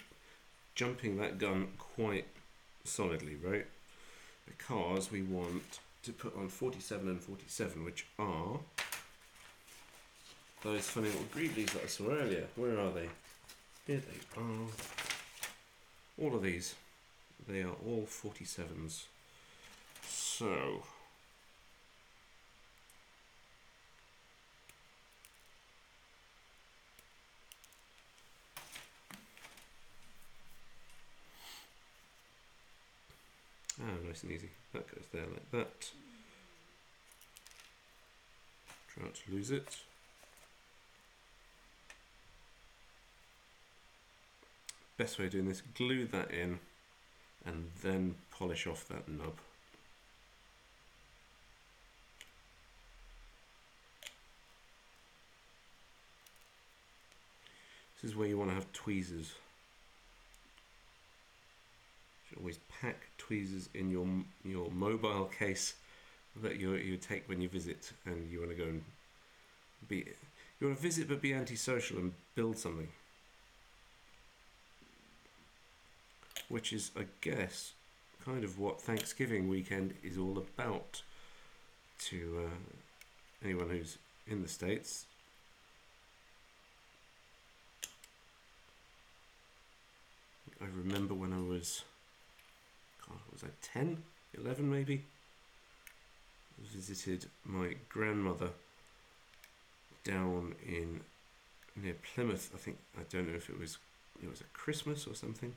Speaker 1: jumping that gun quite solidly, right? Because we want to put on 47 and 47, which are those funny little greeblies that I saw earlier. Where are they? Here they are. All of these. They are all 47s. So nice and easy. That goes there like that. Try not to lose it. Best way of doing this, glue that in and then polish off that nub. This is where you want to have tweezers. You should always pack tweezers in your mobile case that you take when you visit, and you want to go and you want to visit but be antisocial and build something. Which is, I guess, kind of what Thanksgiving weekend is all about to anyone who's in the States. I remember when I was God, was I 10, 11 maybe? Visited my grandmother down in near Plymouth. I think, I don't know if it was a Christmas or something.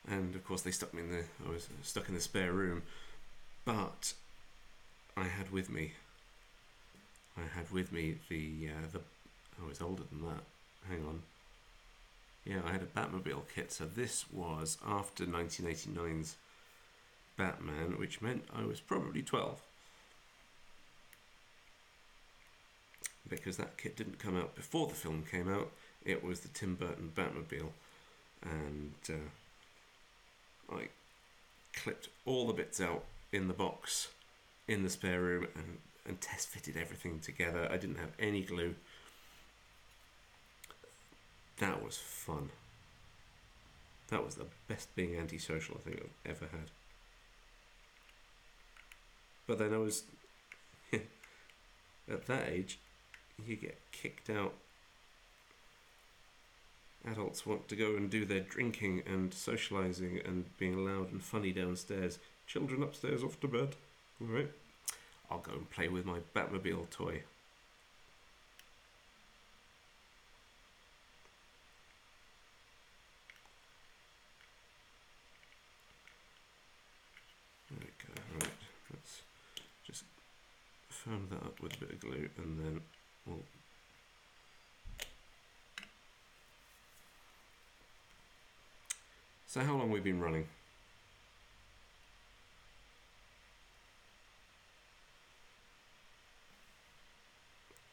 Speaker 1: And of course they stuck me I was stuck in the spare room, but I had with me the I was older than that. Hang on. Yeah, I had a Batmobile kit, so this was after 1989's Batman, which meant I was probably 12. Because that kit didn't come out before the film came out. It was the Tim Burton Batmobile, and I clipped all the bits out in the box in the spare room and test fitted everything together. I didn't have any glue. That was fun. That was the best being antisocial I think I've ever had. But then I was at that age, you get kicked out. Adults want to go and do their drinking and socialising and being loud and funny downstairs. Children upstairs off to bed. Alright. I'll go and play with my Batmobile toy. There we go. Right. Let's just firm that up with a bit of glue and then we'll... So how long have we been running?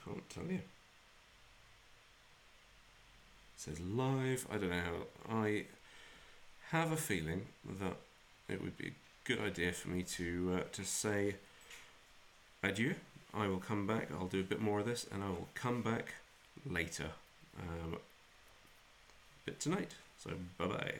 Speaker 1: Can't tell you. It says live. I don't know how. I have a feeling that it would be a good idea for me to say adieu. I will come back. I'll do a bit more of this, and I will come back later. Bit tonight. So bye bye.